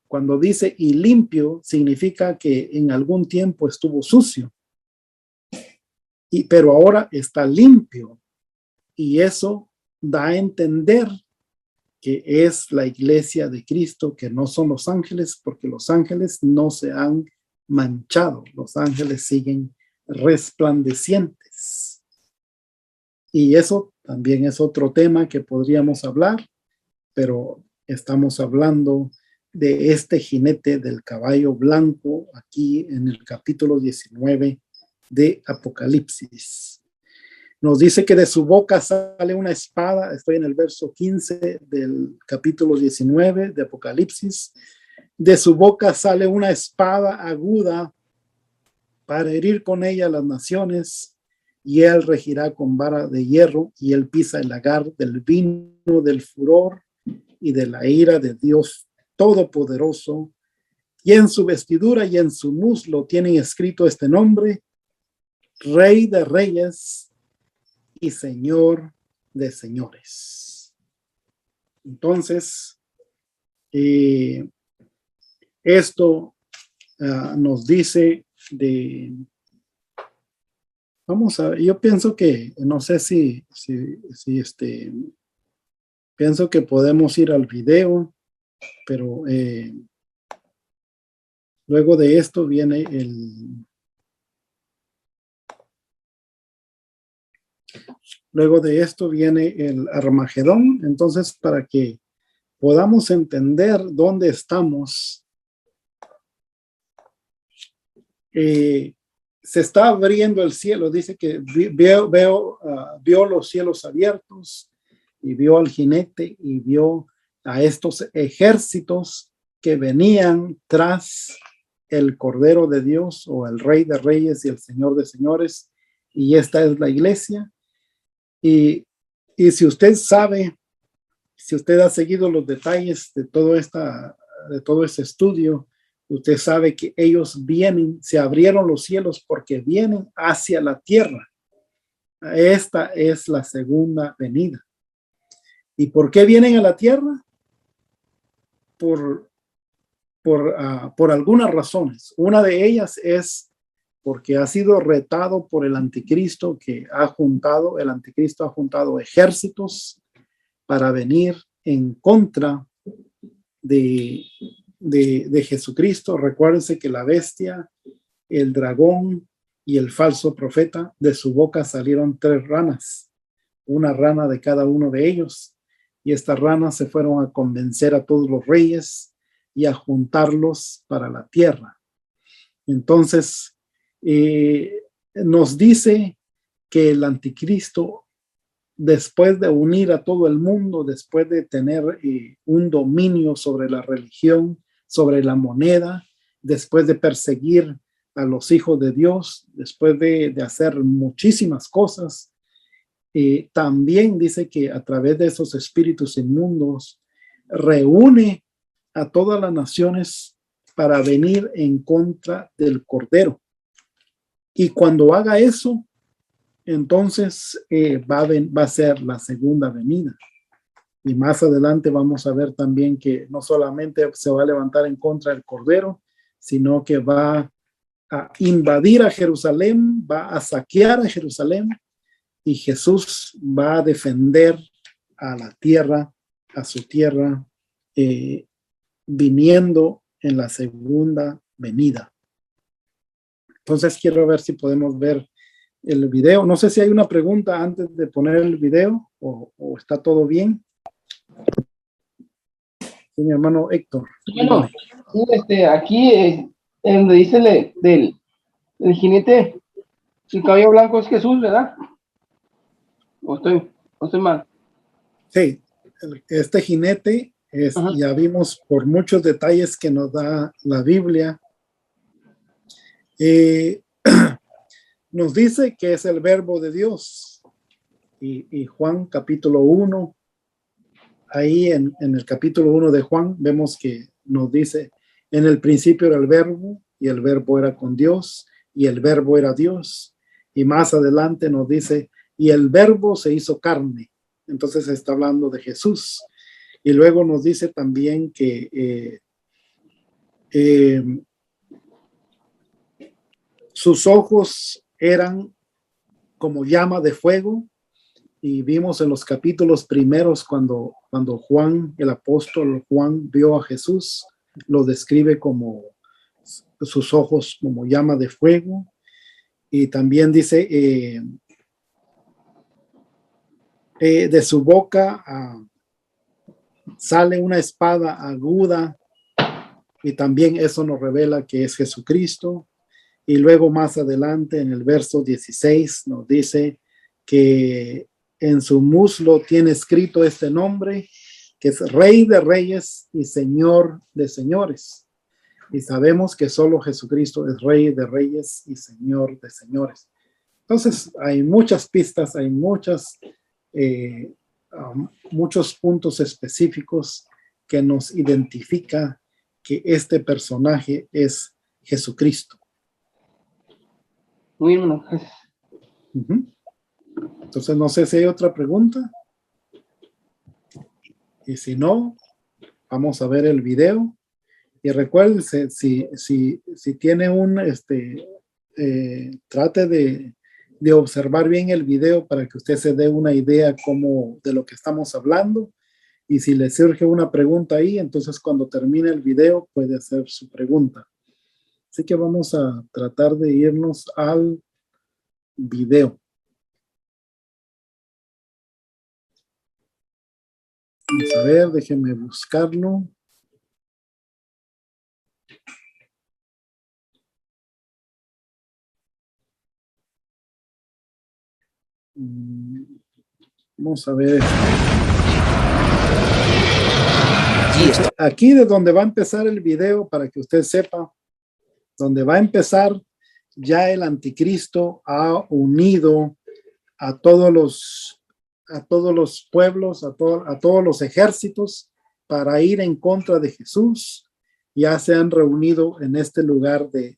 cuando dice y limpio, significa que en algún tiempo estuvo sucio, pero ahora está limpio. Y eso da a entender que es la iglesia de Cristo, que no son los ángeles, porque los ángeles no se han manchado. Los ángeles siguen resplandecientes. Y eso también es otro tema que podríamos hablar, pero estamos hablando de este jinete del caballo blanco aquí en el capítulo 19 de Apocalipsis. Nos dice que de su boca sale una espada. Estoy en el verso 15 del capítulo 19 de Apocalipsis. De su boca sale una espada aguda para herir con ella las naciones, y él regirá con vara de hierro, y él pisa el lagar del vino del furor y de la ira de Dios Todopoderoso. Y en su vestidura y en su muslo tienen escrito este nombre: Rey de Reyes y Señor de Señores. Entonces, esto nos dice vamos a ver, yo pienso que, no sé si pienso que podemos ir al video, pero luego de esto viene el Armagedón. Entonces, para que podamos entender dónde estamos, se está abriendo el cielo. Dice que vio los cielos abiertos, y vio al jinete, y vio a estos ejércitos que venían tras el Cordero de Dios, o el Rey de Reyes y el Señor de Señores. Y esta es la iglesia. Y si usted sabe, si usted ha seguido los detalles de todo este estudio, usted sabe que ellos vienen, se abrieron los cielos porque vienen hacia la tierra. Esta es la segunda venida. ¿Y por qué vienen a la tierra? Por algunas razones. Una de ellas es porque ha sido retado por el anticristo, el anticristo ha juntado ejércitos para venir en contra de Jesucristo. Recuérdense que la bestia, el dragón y el falso profeta, de su boca salieron 3 ranas, una rana de cada uno de ellos, y estas ranas se fueron a convencer a todos los reyes y a juntarlos para la tierra. Entonces, nos dice que el anticristo, después de unir a todo el mundo, después de tener un dominio sobre la religión, sobre la moneda, después de perseguir a los hijos de Dios, después de hacer muchísimas cosas, también dice que a través de esos espíritus inmundos reúne a todas las naciones para venir en contra del Cordero. Y cuando haga eso, entonces va a ser la segunda venida. Y más adelante vamos a ver también que no solamente se va a levantar en contra del Cordero, sino que va a invadir a Jerusalén, va a saquear a Jerusalén, y Jesús va a defender a la tierra, a su tierra, viniendo en la segunda venida. Entonces quiero ver si podemos ver el video. No sé si hay una pregunta antes de poner el video o está todo bien. Sí, mi hermano Héctor. Bueno, sí, aquí donde dice del jinete, el cabello blanco es Jesús, ¿verdad? ¿O estoy mal? Sí, este jinete ya vimos por muchos detalles que nos da la Biblia. Nos dice que es el verbo de Dios. Y Juan capítulo 1, ahí en el capítulo 1 de Juan, vemos que nos dice, en el principio era el verbo, y el verbo era con Dios, y el verbo era Dios. Y más adelante nos dice, y el verbo se hizo carne. Entonces está hablando de Jesús. Y luego nos dice también que sus ojos eran como llama de fuego, y vimos en los capítulos primeros cuando Juan, el apóstol Juan, vio a Jesús, lo describe como sus ojos como llama de fuego, y también dice de su boca sale una espada aguda, y también eso nos revela que es Jesucristo. Y luego más adelante en el verso 16 nos dice que en su muslo tiene escrito este nombre, que es Rey de Reyes y Señor de Señores. Y sabemos que solo Jesucristo es Rey de Reyes y Señor de Señores. Entonces hay muchas pistas, hay muchos puntos específicos que nos identifica que este personaje es Jesucristo. Muy bien, gracias. Entonces no sé si hay otra pregunta, y si no, vamos a ver el video. Y recuérdense, si tiene trate de observar bien el video para que usted se dé una idea de lo que estamos hablando, y si le surge una pregunta ahí, entonces cuando termine el video puede hacer su pregunta. Así que vamos a tratar de irnos al video. Vamos a ver, déjenme buscarlo. Vamos a ver. Aquí de donde va a empezar el video, para que usted sepa, donde va a empezar, ya el anticristo ha unido a todos los pueblos, a todos los ejércitos para ir en contra de Jesús. Ya se han reunido en este lugar de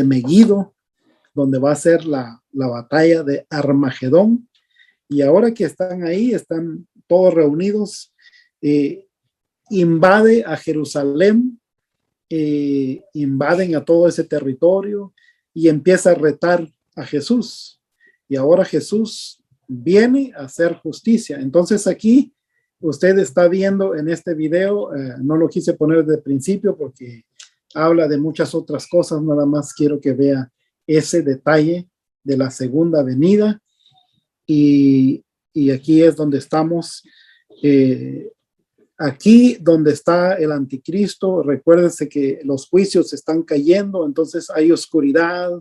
Megiddo, donde va a ser la batalla de Armagedón. Y ahora que están ahí, están todos reunidos, invade a Jerusalén, invaden a todo ese territorio y empieza a retar a Jesús. Y ahora Jesús viene a hacer justicia. Entonces aquí usted está viendo en este video, no lo quise poner de principio porque habla de muchas otras cosas, nada más quiero que vea ese detalle de la segunda venida. Y aquí es donde estamos, aquí donde está el anticristo. Recuérdense que los juicios están cayendo, entonces hay oscuridad,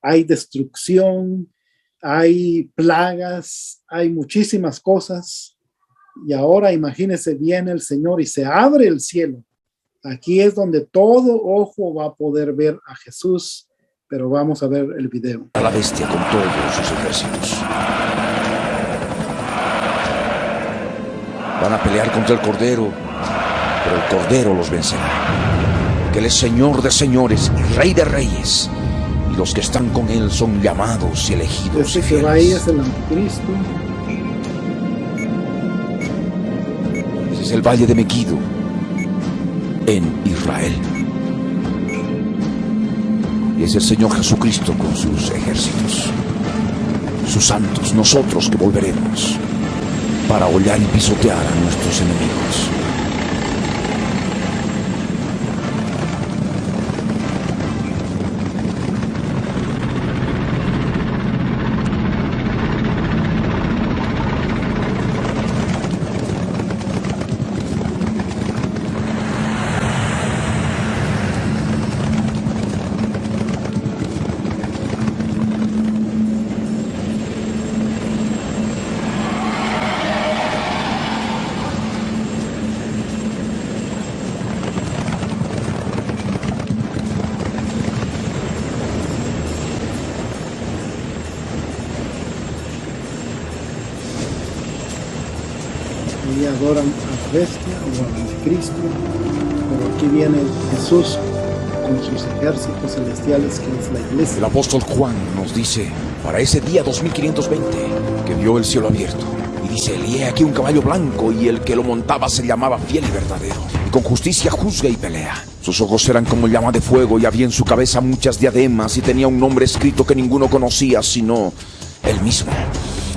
hay destrucción, hay plagas, hay muchísimas cosas. Y ahora imagínense, viene el Señor y se abre el cielo. Aquí es donde todo ojo va a poder ver a Jesús, pero vamos a ver el video. A la bestia con todos sus ejércitos. Van a pelear contra el Cordero, pero el Cordero los vencerá. Que Él es Señor de señores y Rey de reyes, y los que están con Él son llamados y elegidos. Este que va ahí es el anticristo. Ese es el valle de Megiddo, en Israel. Y es el Señor Jesucristo con sus ejércitos, sus santos, nosotros que volveremos para hollar y pisotear a nuestros enemigos. Y adoran a la bestia o al anticristo, pero aquí viene Jesús con sus ejércitos celestiales, que es la iglesia. El apóstol Juan nos dice, para ese día 2520, que vio el cielo abierto, y dice, y he aquí un caballo blanco, y el que lo montaba se llamaba Fiel y Verdadero, y con justicia juzga y pelea. Sus ojos eran como llama de fuego, y había en su cabeza muchas diademas, y tenía un nombre escrito que ninguno conocía, sino él mismo.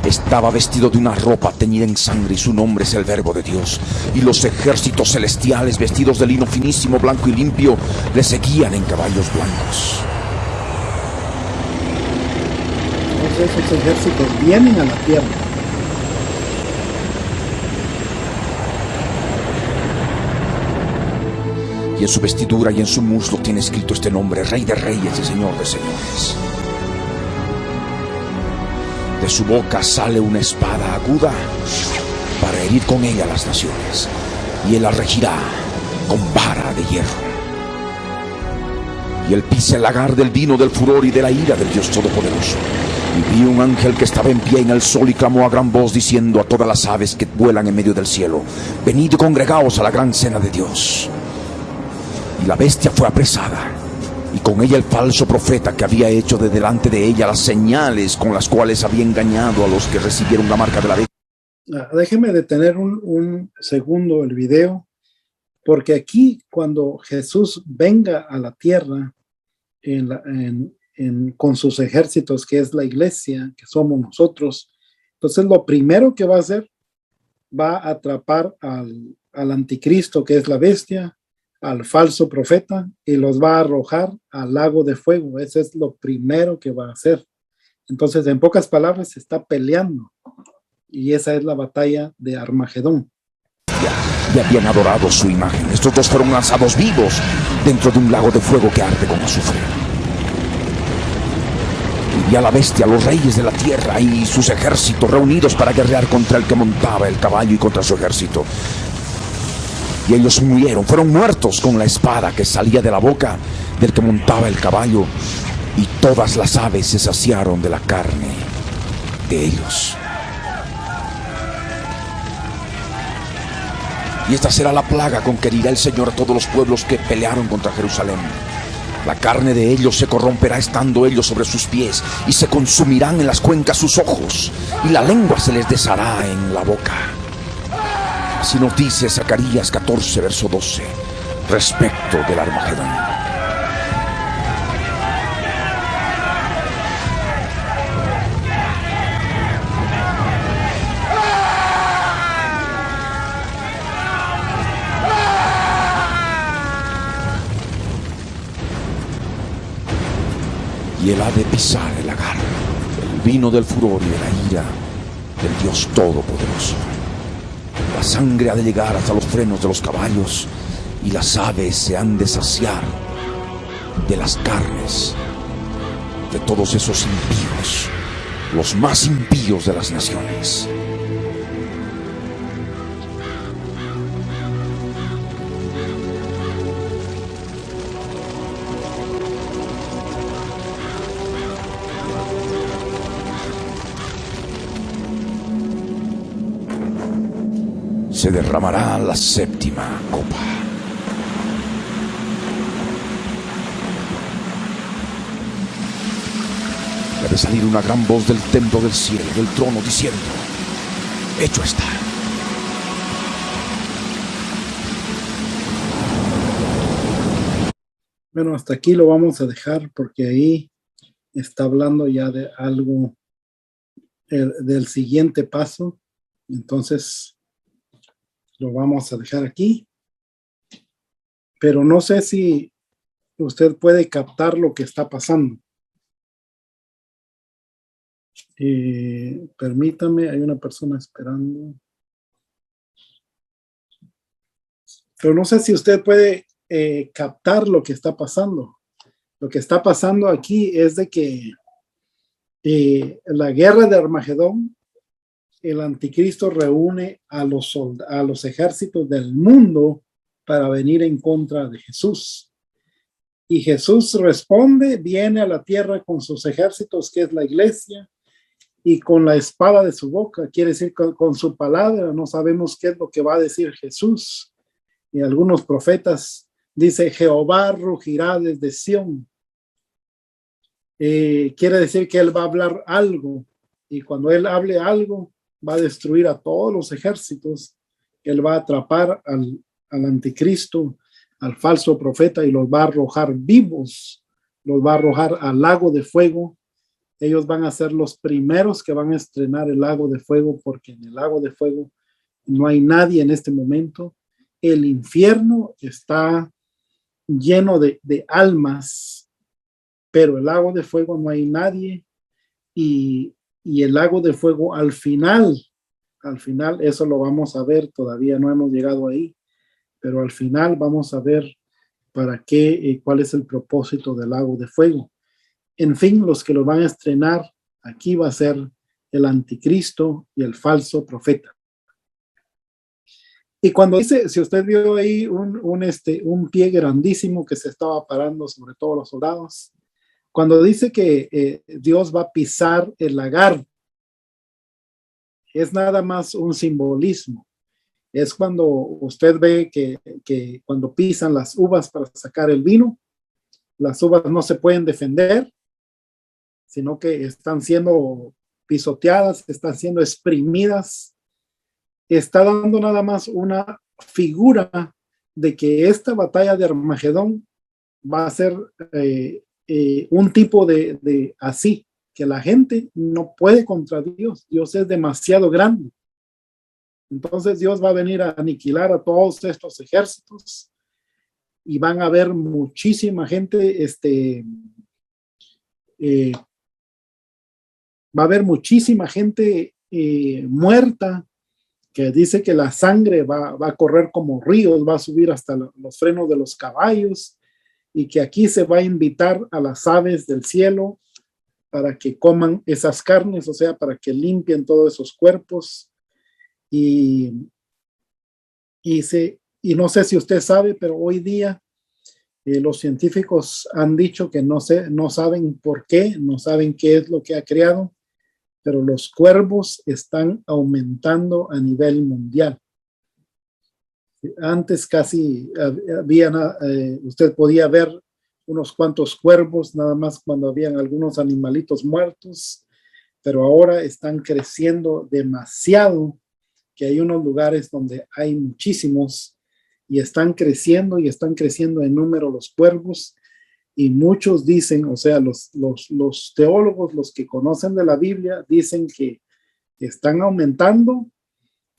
Estaba vestido de una ropa teñida en sangre, y su nombre es el Verbo de Dios. Y los ejércitos celestiales, vestidos de lino finísimo, blanco y limpio, le seguían en caballos blancos. Entonces esos ejércitos vienen a la tierra. Y en su vestidura y en su muslo tiene escrito este nombre: Rey de reyes y Señor de señores. De su boca sale una espada aguda para herir con ella a las naciones, y él la regirá con vara de hierro. Y él pisa el lagar del vino del furor y de la ira del Dios Todopoderoso. Y vi un ángel que estaba en pie en el sol y clamó a gran voz diciendo a todas las aves que vuelan en medio del cielo: venid y congregaos a la gran cena de Dios. Y la bestia fue apresada, y con ella el falso profeta que había hecho de delante de ella las señales con las cuales había engañado a los que recibieron la marca de la bestia. Déjeme detener un segundo el video, porque aquí cuando Jesús venga a la tierra con sus ejércitos, que es la iglesia, que somos nosotros, entonces lo primero que va a hacer, va a atrapar al anticristo, que es la bestia, al falso profeta, y los va a arrojar al lago de fuego. Eso es lo primero que va a hacer. Entonces, en pocas palabras, se está peleando, y esa es la batalla de Armagedón. Y habían adorado su imagen. Estos dos fueron lanzados vivos dentro de un lago de fuego que arde con azufre. Y vi a la bestia, a los reyes de la tierra y sus ejércitos reunidos para guerrear contra el que montaba el caballo y contra su ejército. Y ellos murieron, fueron muertos con la espada que salía de la boca del que montaba el caballo, y todas las aves se saciaron de la carne de ellos. Y esta será la plaga con que herirá el Señor a todos los pueblos que pelearon contra Jerusalén. La carne de ellos se corromperá estando ellos sobre sus pies, y se consumirán en las cuencas sus ojos, y la lengua se les deshará en la boca. Así nos dice Zacarías 14, verso 12, respecto del Armagedón. Y él ha de pisar el lagar, el vino del furor y de la ira del Dios Todopoderoso. La sangre ha de llegar hasta los frenos de los caballos, y las aves se han de saciar de las carnes de todos esos impíos, los más impíos de las naciones. Se derramará la séptima copa. Y ha de salir una gran voz del templo del cielo, del trono, diciendo: hecho está. Bueno, hasta aquí lo vamos a dejar porque ahí está hablando ya de algo, del siguiente paso. Entonces lo vamos a dejar aquí, pero no sé si usted puede captar lo que está pasando. Permítame, hay una persona esperando, pero no sé si usted puede captar lo que está pasando. Lo que está pasando aquí es de que la guerra de Armagedón, el anticristo reúne a los ejércitos del mundo para venir en contra de Jesús. Y Jesús responde, viene a la tierra con sus ejércitos, que es la iglesia, y con la espada de su boca, quiere decir con su palabra. No sabemos qué es lo que va a decir Jesús. Y algunos profetas dice: Jehová rugirá desde Sión. Quiere decir que él va a hablar algo, y cuando él hable algo, va a destruir a todos los ejércitos. Él va a atrapar al anticristo, al falso profeta, y los va a arrojar vivos, los va a arrojar al lago de fuego. Ellos van a ser los primeros que van a estrenar el lago de fuego, porque en el lago de fuego no hay nadie en este momento. El infierno está lleno de almas, pero el lago de fuego no hay nadie. Y el lago de fuego al final, eso lo vamos a ver, todavía no hemos llegado ahí, pero al final vamos a ver para qué, cuál es el propósito del lago de fuego. En fin, los que lo van a estrenar aquí va a ser el anticristo y el falso profeta. Y cuando dice, si usted vio ahí un pie grandísimo que se estaba parando sobre todos los soldados, cuando dice que Dios va a pisar el lagar, es nada más un simbolismo. Es cuando usted ve que cuando pisan las uvas para sacar el vino, las uvas no se pueden defender, sino que están siendo pisoteadas, están siendo exprimidas. Está dando nada más una figura de que esta batalla de Armagedón va a ser un tipo de así, que la gente no puede contra Dios. Dios es demasiado grande. Entonces Dios va a venir a aniquilar a todos estos ejércitos, y van a haber muchísima gente, va a haber muchísima gente muerta, que dice que la sangre va a correr como ríos, va a subir hasta los frenos de los caballos, y que aquí se va a invitar a las aves del cielo para que coman esas carnes, o sea, para que limpien todos esos cuerpos. Y no sé si usted sabe, pero hoy día los científicos han dicho que no saben por qué, no saben qué es lo que ha creado, pero los cuervos están aumentando a nivel mundial. Antes casi usted podía ver unos cuantos cuervos, nada más cuando habían algunos animalitos muertos, pero ahora están creciendo demasiado, que hay unos lugares donde hay muchísimos y están creciendo en número los cuervos. Y muchos dicen, o sea, los teólogos, los que conocen de la Biblia, dicen que están aumentando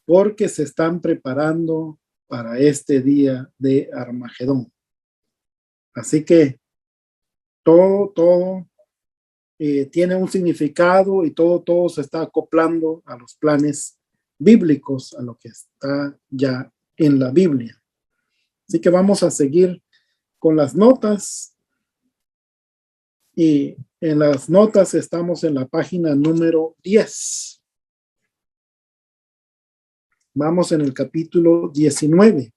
porque se están preparando para este día de Armagedón. Así que todo tiene un significado y todo se está acoplando a los planes bíblicos, a lo que está ya en la Biblia. Así que vamos a seguir con las notas. Y en las notas estamos en la página número 10. Vamos en el capítulo 19.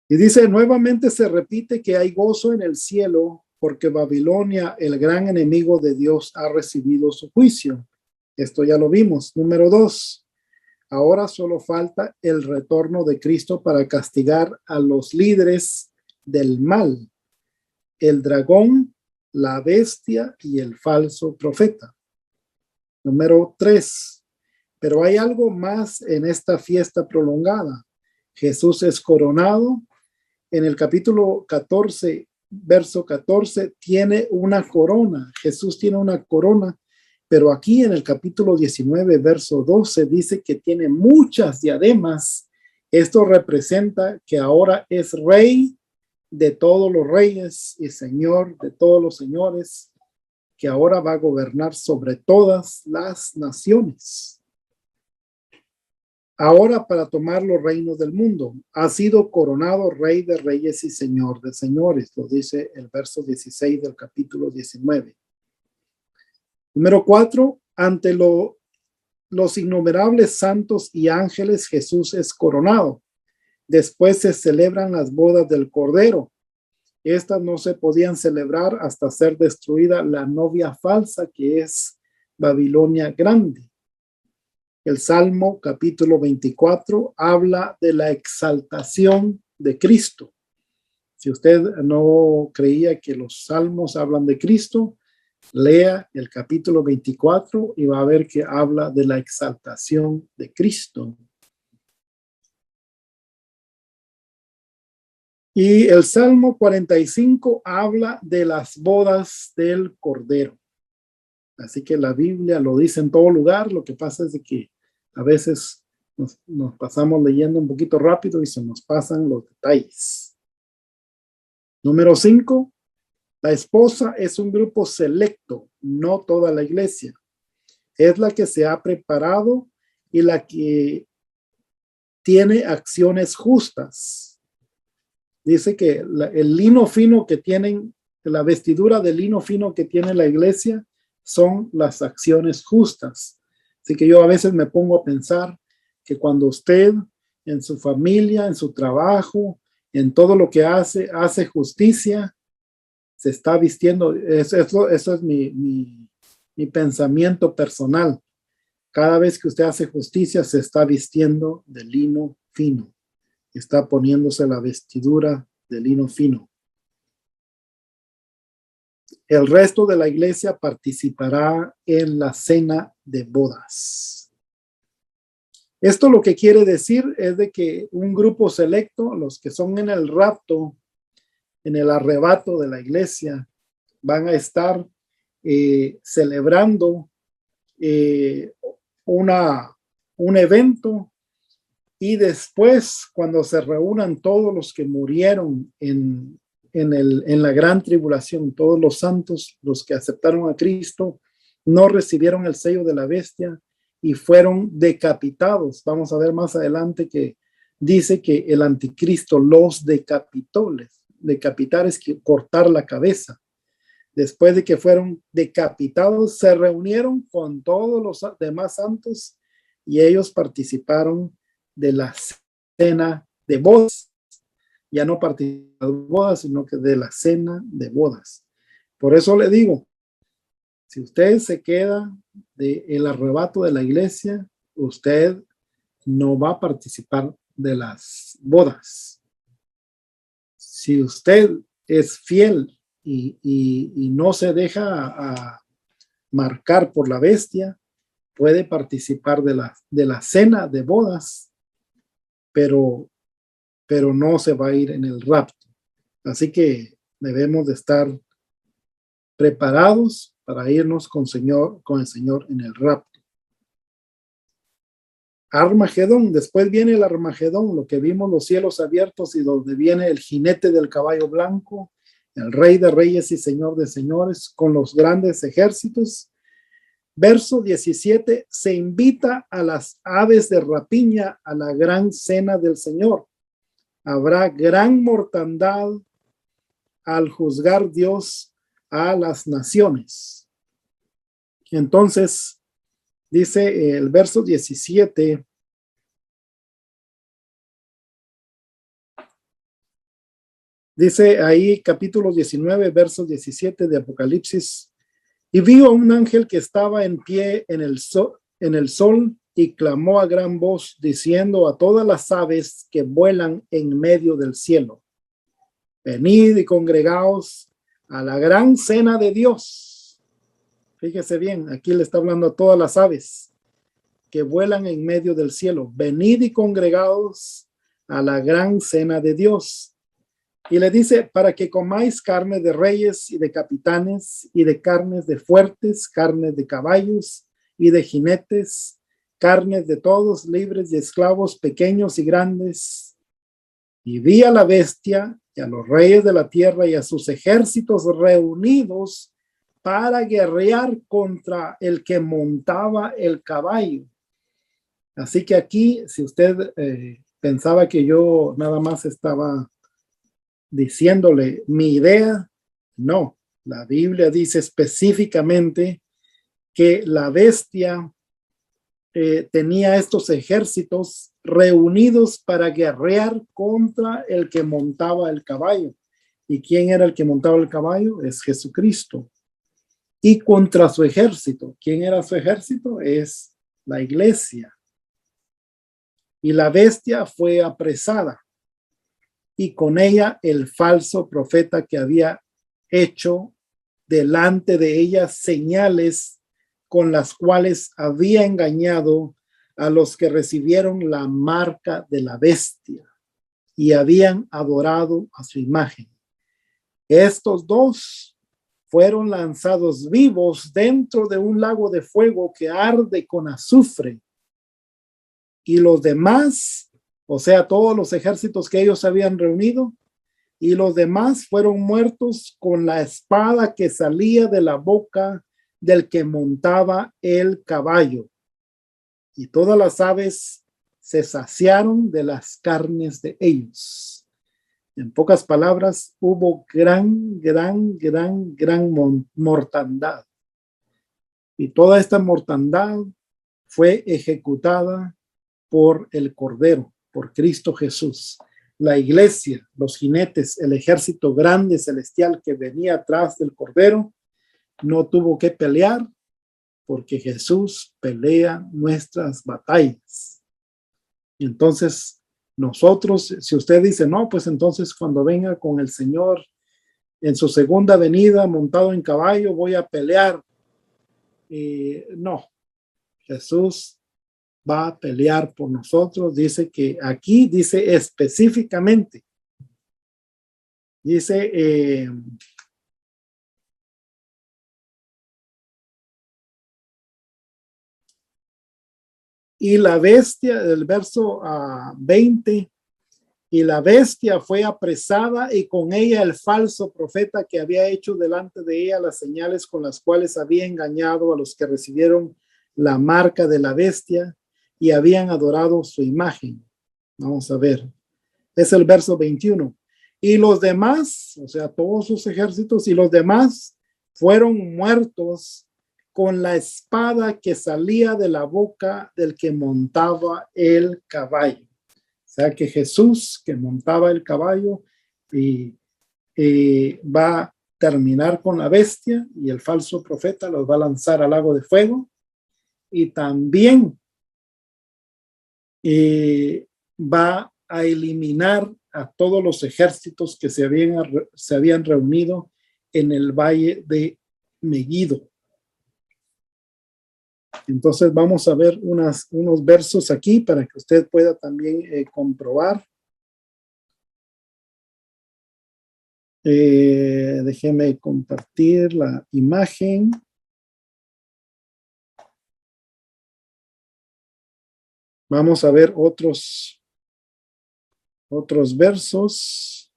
Y dice, nuevamente se repite que hay gozo en el cielo porque Babilonia, el gran enemigo de Dios, ha recibido su juicio. Esto ya lo vimos. Número 2. Ahora solo falta el retorno de Cristo para castigar a los líderes del mal, el dragón, la bestia y el falso profeta. Número 3. Pero hay algo más en esta fiesta prolongada. Jesús es coronado. En el capítulo 14, verso 14, tiene una corona. Jesús tiene una corona, pero aquí en el capítulo 19, verso 12, dice que tiene muchas diademas. Esto representa que ahora es rey de todos los reyes y señor de todos los señores, que ahora va a gobernar sobre todas las naciones. Ahora para tomar los reinos del mundo, ha sido coronado rey de reyes y señor de señores, lo dice el verso 16 del capítulo 19. Número 4, ante los innumerables santos y ángeles, Jesús es coronado. Después se celebran las bodas del Cordero. Estas no se podían celebrar hasta ser destruida la novia falsa, que es Babilonia Grande. El Salmo capítulo 24 habla de la exaltación de Cristo. Si usted no creía que los salmos hablan de Cristo, lea el capítulo 24 y va a ver que habla de la exaltación de Cristo. Y el Salmo 45 habla de las bodas del Cordero. Así que la Biblia lo dice en todo lugar. Lo que pasa es de que a veces nos pasamos leyendo un poquito rápido y se nos pasan los detalles. Número 5. La esposa es un grupo selecto, no toda la iglesia. Es la que se ha preparado y la que tiene acciones justas. Dice que el lino fino que tienen, la vestidura de lino fino que tiene la iglesia son las acciones justas. Así que yo a veces me pongo a pensar que cuando usted en su familia, en su trabajo, en todo lo que hace justicia, se está vistiendo, eso es mi pensamiento personal. Cada vez que usted hace justicia, se está vistiendo de lino fino. Está poniéndose la vestidura de lino fino. El resto de la iglesia participará en la cena de bodas. Esto lo que quiere decir es de que un grupo selecto, los que son en el rapto, en el arrebato de la iglesia, van a estar celebrando un evento, y después, cuando se reúnan todos los que murieron en la gran tribulación, todos los santos, los que aceptaron a Cristo, no recibieron el sello de la bestia y fueron decapitados. Vamos a ver más adelante que dice que el anticristo los decapitó. Decapitar es cortar la cabeza. Después de que fueron decapitados, se reunieron con todos los demás santos y ellos participaron de la cena de bodas. Ya no participaron de bodas, sino que de la cena de bodas. Por eso le digo, si usted se queda del arrebato de la iglesia, usted no va a participar de las bodas. Si usted es fiel y no se deja marcar por la bestia, puede participar de la cena de bodas, pero no se va a ir en el rapto. Así que debemos de estar preparados para irnos con el Señor en el rapto. Armagedón, después viene el Armagedón, lo que vimos, los cielos abiertos, y donde viene el jinete del caballo blanco, el Rey de Reyes y Señor de Señores, con los grandes ejércitos. Verso 17, se invita a las aves de rapiña a la gran cena del Señor. Habrá gran mortandad al juzgar Dios a las naciones. Entonces, dice el verso 17, dice ahí capítulo 19, verso 17 de Apocalipsis, y vio a un ángel que estaba en pie en el sol y clamó a gran voz diciendo a todas las aves que vuelan en medio del cielo: venid y congregaos a la gran cena de Dios. Fíjese bien, aquí le está hablando a todas las aves que vuelan en medio del cielo. Venid y congregaos a la gran cena de Dios. Y le dice, para que comáis carne de reyes y de capitanes y de carnes de fuertes, carnes de caballos y de jinetes, carnes de todos, libres y esclavos, pequeños y grandes. Y vi a la bestia y a los reyes de la tierra y a sus ejércitos reunidos para guerrear contra el que montaba el caballo. Así que aquí, si usted pensaba que yo nada más estaba diciéndole mi idea, no. La Biblia dice específicamente que la bestia tenía estos ejércitos reunidos para guerrear contra el que montaba el caballo. ¿Y quién era el que montaba el caballo? Es Jesucristo. Y contra su ejército. ¿Quién era su ejército? Es la iglesia. Y la bestia fue apresada, y con ella el falso profeta que había hecho delante de ella señales con las cuales había engañado a los que recibieron la marca de la bestia y habían adorado a su imagen. Estos dos fueron lanzados vivos dentro de un lago de fuego que arde con azufre, y los demás, o sea, todos los ejércitos que ellos habían reunido, y los demás fueron muertos con la espada que salía de la boca del que montaba el caballo. Y todas las aves se saciaron de las carnes de ellos. En pocas palabras, hubo gran mortandad. Y toda esta mortandad fue ejecutada por el Cordero, por Cristo Jesús. La iglesia, los jinetes, el ejército grande celestial que venía atrás del Cordero, no tuvo que pelear porque Jesús pelea nuestras batallas. Y entonces nosotros, si usted dice, no, pues entonces cuando venga con el Señor en su segunda venida montado en caballo, voy a pelear. No, Jesús va a pelear por nosotros. Dice que aquí dice específicamente, dice y la bestia, del verso 20, y la bestia fue apresada y con ella el falso profeta que había hecho delante de ella las señales con las cuales había engañado a los que recibieron la marca de la bestia y habían adorado su imagen. Vamos a ver. Es el verso 21. Y los demás, o sea, todos sus ejércitos y los demás fueron muertos con la espada que salía de la boca del que montaba el caballo. O sea que Jesús, que montaba el caballo, va a terminar con la bestia, y el falso profeta los va a lanzar al lago de fuego, y también va a eliminar a todos los ejércitos que se habían reunido en el valle de Megiddo. Entonces vamos a ver unos versos aquí para que usted pueda también comprobar. Déjeme compartir la imagen. Vamos a ver otros versos.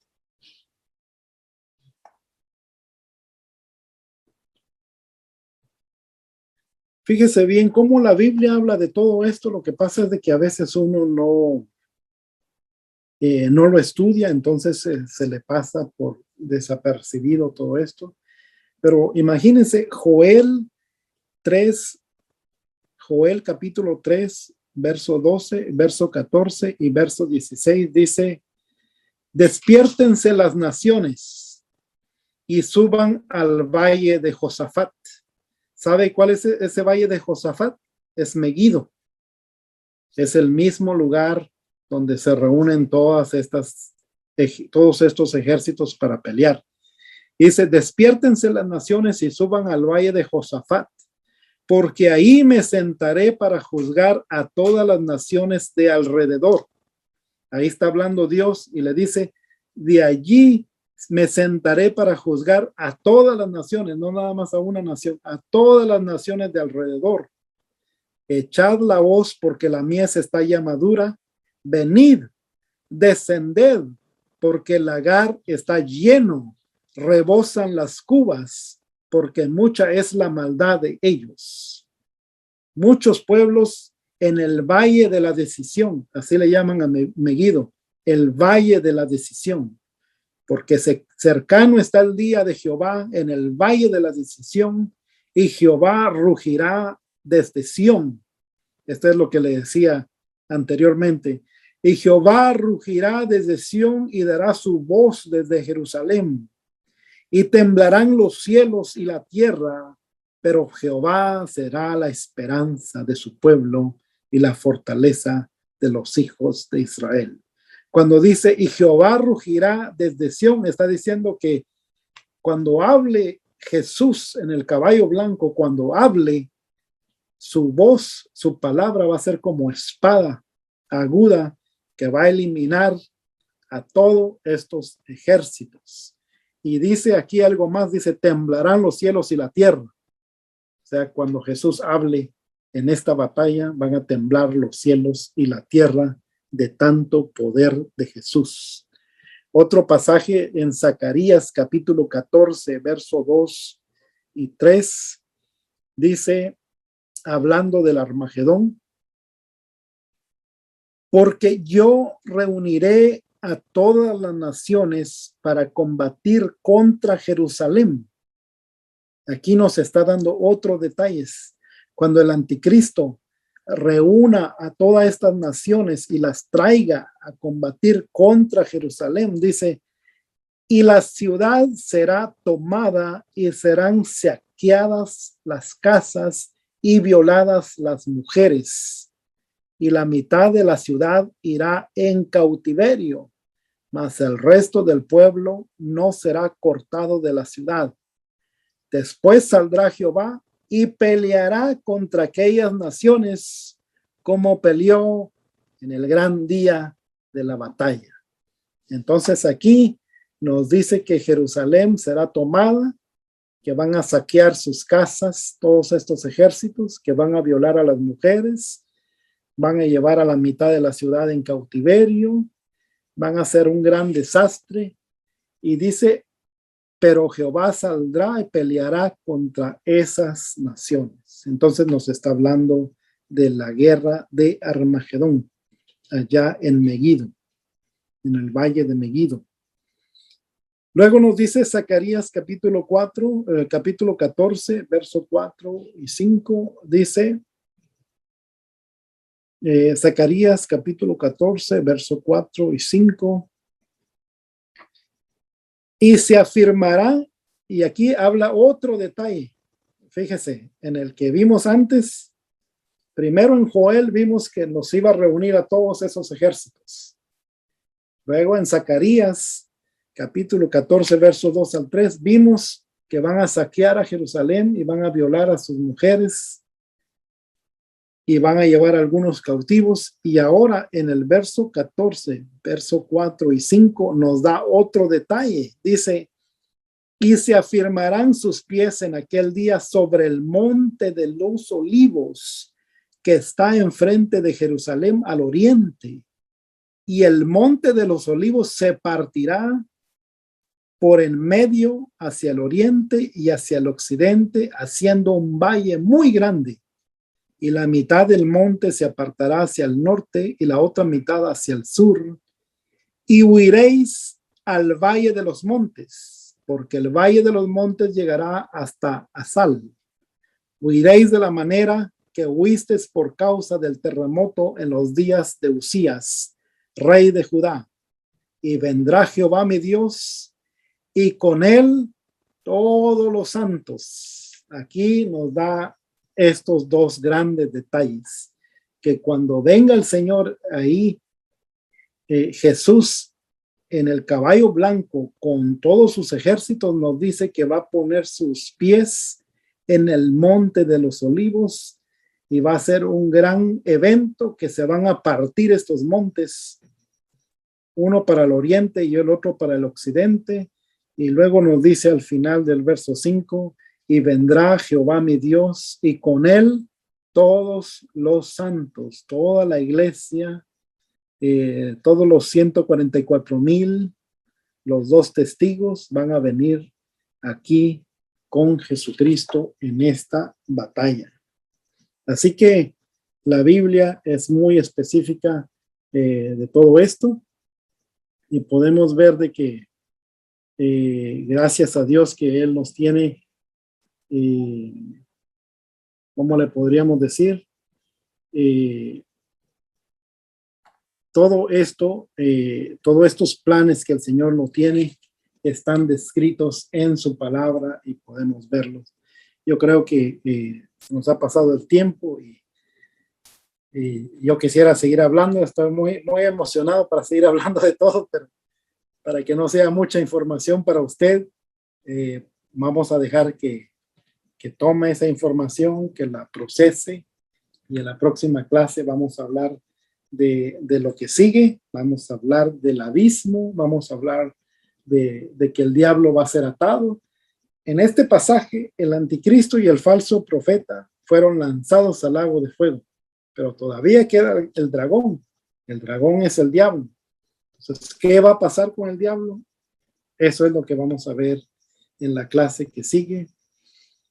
Fíjese bien cómo la Biblia habla de todo esto. Lo que pasa es de que a veces uno no lo estudia, entonces se le pasa por desapercibido todo esto. Pero imagínense Joel capítulo 3, verso 12, verso 14 y verso 16 dice: despiértense las naciones y suban al valle de Josafat. ¿Sabe cuál es ese valle de Josafat? Es Megiddo. Es el mismo lugar donde se reúnen todos estos ejércitos para pelear. Dice: despiértense las naciones y suban al valle de Josafat, porque ahí me sentaré para juzgar a todas las naciones de alrededor. Ahí está hablando Dios y le dice: de allí me sentaré para juzgar a todas las naciones, no nada más a una nación, a todas las naciones de alrededor. Echad la hoz porque la mies está ya madura. Venid, descended, porque el lagar está lleno. Rebosan las cubas, porque mucha es la maldad de ellos. Muchos pueblos en el valle de la decisión, así le llaman a Megiddo, el valle de la decisión, porque cercano está el día de Jehová en el valle de la decisión, y Jehová rugirá desde Sión. Esto es lo que le decía anteriormente. Y Jehová rugirá desde Sión y dará su voz desde Jerusalén. Y temblarán los cielos y la tierra, pero Jehová será la esperanza de su pueblo y la fortaleza de los hijos de Israel. Cuando dice, y Jehová rugirá desde Sión, está diciendo que cuando hable Jesús en el caballo blanco, cuando hable, su voz, su palabra va a ser como espada aguda que va a eliminar a todos estos ejércitos. Y dice aquí algo más, dice: temblarán los cielos y la tierra. O sea, cuando Jesús hable en esta batalla, van a temblar los cielos y la tierra de tanto poder de Jesús. Otro pasaje en Zacarías capítulo 14, verso 2 y 3, dice, hablando del Armagedón: porque yo reuniré a todas las naciones para combatir contra Jerusalén. Aquí nos está dando otros detalles. Cuando el anticristo reúna a todas estas naciones y las traiga a combatir contra Jerusalén, dice: y la ciudad será tomada y serán saqueadas las casas y violadas las mujeres. Y la mitad de la ciudad irá en cautiverio, mas el resto del pueblo no será cortado de la ciudad. Después saldrá Jehová y peleará contra aquellas naciones como peleó en el gran día de la batalla. Entonces aquí nos dice que Jerusalén será tomada, que van a saquear sus casas todos estos ejércitos, que van a violar a las mujeres, van a llevar a la mitad de la ciudad en cautiverio, van a hacer un gran desastre. Y dice, pero Jehová saldrá y peleará contra esas naciones. Entonces nos está hablando de la guerra de Armagedón, allá en Megiddo, en el valle de Megiddo. Luego nos dice Zacarías capítulo 14, verso 4 y 5, dice, Zacarías capítulo 14, verso 4 y 5. Y se afirmará, y aquí habla otro detalle, fíjese, en el que vimos antes, primero en Joel vimos que nos iba a reunir a todos esos ejércitos. Luego en Zacarías, capítulo 14, versos 2 al 3, vimos que van a saquear a Jerusalén y van a violar a sus mujeres y van a llevar a algunos cautivos. Y ahora en el verso 14, verso 4 y 5 nos da otro detalle. Dice, y se afirmarán sus pies en aquel día sobre el monte de los olivos que está enfrente de Jerusalén al oriente. Y el monte de los olivos se partirá por en medio hacia el oriente y hacia el occidente, haciendo un valle muy grande. Y la mitad del monte se apartará hacia el norte y la otra mitad hacia el sur. Y huiréis al valle de los montes, porque el valle de los montes llegará hasta Asal. Huiréis de la manera que huisteis por causa del terremoto en los días de Usías, rey de Judá. Y vendrá Jehová mi Dios, y con él todos los santos. Aquí nos da estos dos grandes detalles, que cuando venga el Señor ahí, Jesús en el caballo blanco con todos sus ejércitos, nos dice que va a poner sus pies en el monte de los olivos y va a ser un gran evento que se van a partir estos montes, uno para el oriente y el otro para el occidente. Y luego nos dice al final del verso 5, y vendrá Jehová mi Dios, y con él todos los santos, toda la iglesia, todos los 144,000, los dos testigos van a venir aquí con Jesucristo en esta batalla. Así que la Biblia es muy específica de todo esto, y podemos ver de que gracias a Dios que Él nos tiene, ¿cómo le podríamos decir? Todo esto, todos estos planes que el Señor nos tiene están descritos en su palabra y podemos verlos. Yo creo que nos ha pasado el tiempo y yo quisiera seguir hablando. Estoy muy, muy emocionado para seguir hablando de todo, pero para que no sea mucha información para usted, vamos a dejar que tome esa información, que la procese, y en la próxima clase vamos a hablar de lo que sigue. Vamos a hablar del abismo, vamos a hablar de que el diablo va a ser atado. En este pasaje, el anticristo y el falso profeta fueron lanzados al lago de fuego, pero todavía queda el dragón. El dragón es el diablo. Entonces, ¿qué va a pasar con el diablo? Eso es lo que vamos a ver en la clase que sigue.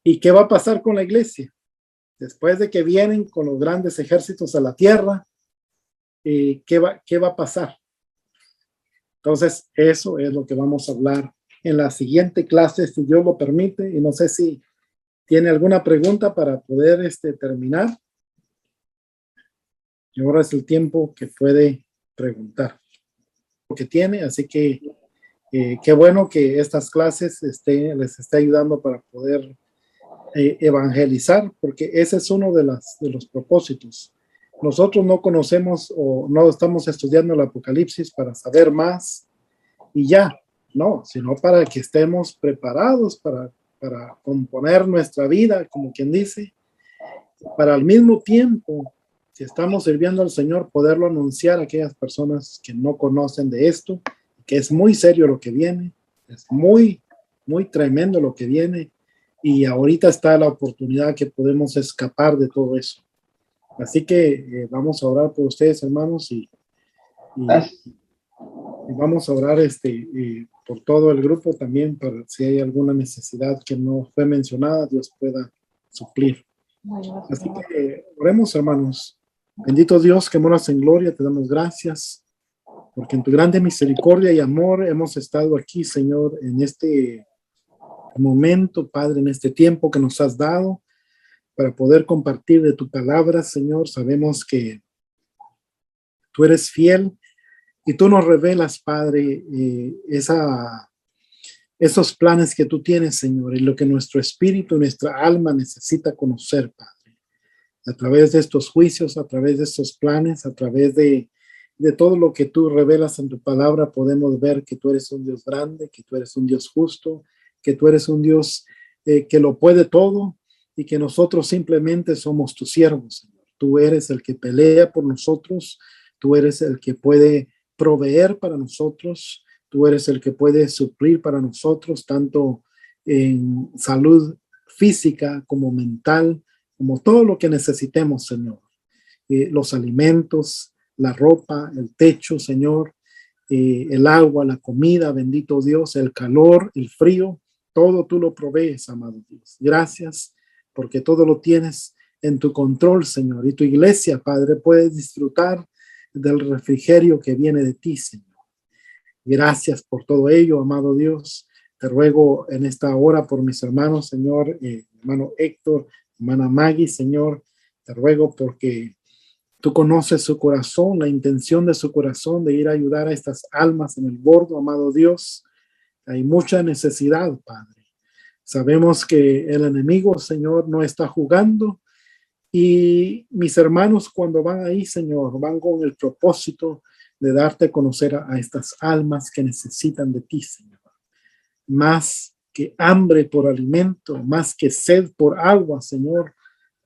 ¿Y qué va a pasar con la iglesia? Después de que vienen con los grandes ejércitos a la tierra, ¿qué va a pasar? Entonces, eso es lo que vamos a hablar en la siguiente clase, si Dios lo permite. Y no sé si tiene alguna pregunta para poder terminar. Y ahora es el tiempo que puede preguntar que tiene, así que qué bueno que estas clases les esté ayudando para poder evangelizar, porque ese es uno de los propósitos. Nosotros no conocemos o no estamos estudiando el Apocalipsis para saber más y ya, no, sino para que estemos preparados para componer nuestra vida, como quien dice, para al mismo tiempo, si estamos sirviendo al Señor, poderlo anunciar a aquellas personas que no conocen de esto, que es muy serio lo que viene, es muy, muy tremendo lo que viene, y ahorita está la oportunidad que podemos escapar de todo eso. Así que vamos a orar por ustedes, hermanos, y vamos a orar por todo el grupo también, para si hay alguna necesidad que no fue mencionada, Dios pueda suplir. Así que oremos, hermanos. Bendito Dios que moras en gloria, te damos gracias, porque en tu grande misericordia y amor hemos estado aquí, Señor, en este momento, Padre, en este tiempo que nos has dado para poder compartir de tu palabra, Señor. Sabemos que tú eres fiel y tú nos revelas, Padre, esos planes que tú tienes, Señor, y lo que nuestro espíritu, nuestra alma necesita conocer, Padre, a través de estos juicios, a través de estos planes, a través de De todo lo que tú revelas en tu palabra, podemos ver que tú eres un Dios grande, que tú eres un Dios justo, que tú eres un Dios que lo puede todo y que nosotros simplemente somos tus siervos, Señor. Tú eres el que pelea por nosotros, tú eres el que puede proveer para nosotros, tú eres el que puede suplir para nosotros, tanto en salud física como mental, como todo lo que necesitemos, Señor. Los alimentos, la ropa, el techo, Señor, el agua, la comida, bendito Dios, el calor, el frío, todo tú lo provees, amado Dios. Gracias porque todo lo tienes en tu control, Señor. Y tu iglesia, Padre, puede disfrutar del refrigerio que viene de ti, Señor. Gracias por todo ello, amado Dios. Te ruego en esta hora por mis hermanos, Señor, hermano Héctor, hermana Maggie, Señor. Te ruego porque tú conoces su corazón, la intención de su corazón de ir a ayudar a estas almas en el bordo, amado Dios. Hay mucha necesidad, Padre. Sabemos que el enemigo, Señor, no está jugando y mis hermanos cuando van ahí, Señor, van con el propósito de darte a conocer a estas almas que necesitan de ti, Señor. Más que hambre por alimento, más que sed por agua, Señor,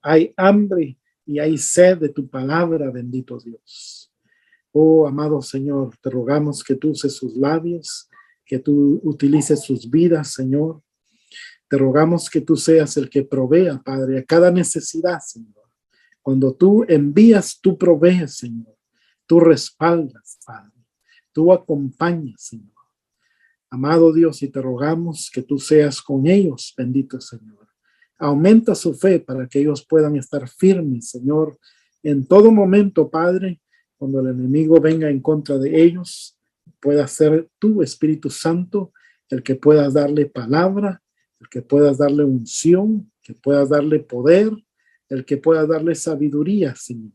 hay hambre y hay sed de tu palabra, bendito Dios. Oh, amado Señor, te rogamos que tú uses sus labios, que tú utilices sus vidas, Señor. Te rogamos que tú seas el que provea, Padre, a cada necesidad, Señor. Cuando tú envías, tú provees, Señor. Tú respaldas, Padre. Tú acompañas, Señor. Amado Dios, y te rogamos que tú seas con ellos, bendito Señor. Aumenta su fe para que ellos puedan estar firmes, Señor, en todo momento, Padre, cuando el enemigo venga en contra de ellos, pueda ser tu Espíritu Santo el que puedas darle palabra, el que puedas darle unción, que puedas darle poder, el que puedas darle sabiduría, Señor.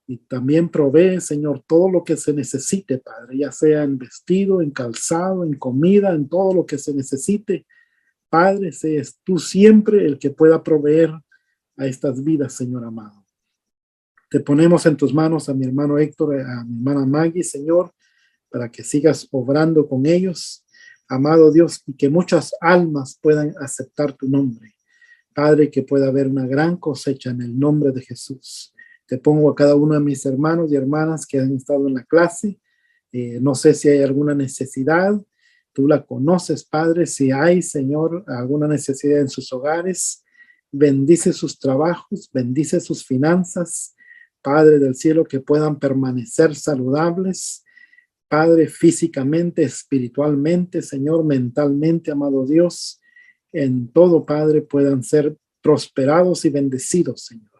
Y también provee, Señor, todo lo que se necesite, Padre, ya sea en vestido, en calzado, en comida, en todo lo que se necesite. Padre, seas tú siempre el que pueda proveer a estas vidas, Señor amado. Te ponemos en tus manos a mi hermano Héctor, a mi hermana Maggie, Señor, para que sigas obrando con ellos, amado Dios, y que muchas almas puedan aceptar tu nombre. Padre, que pueda haber una gran cosecha en el nombre de Jesús. Te pongo a cada uno de mis hermanos y hermanas que han estado en la clase. No sé si hay alguna necesidad. Tú la conoces, Padre. Si hay, Señor, alguna necesidad en sus hogares, bendice sus trabajos, bendice sus finanzas. Padre del cielo, que puedan permanecer saludables. Padre, físicamente, espiritualmente, Señor, mentalmente, amado Dios, en todo, Padre, puedan ser prosperados y bendecidos, Señor.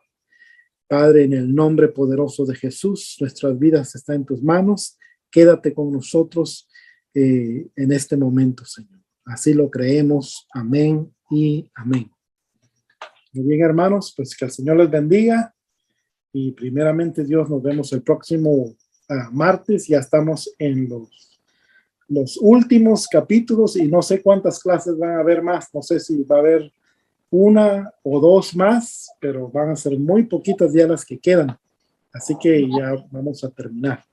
Padre, en el nombre poderoso de Jesús, nuestras vidas están en tus manos. Quédate con nosotros en este momento, Señor. Así lo creemos. Amén y amén. Muy bien, hermanos, pues que el Señor les bendiga. Y primeramente, Dios, nos vemos el próximo martes. Ya estamos en los últimos capítulos y no sé cuántas clases van a haber más. No sé si va a haber una o dos más, pero van a ser muy poquitas ya las que quedan. Así que ya vamos a terminar.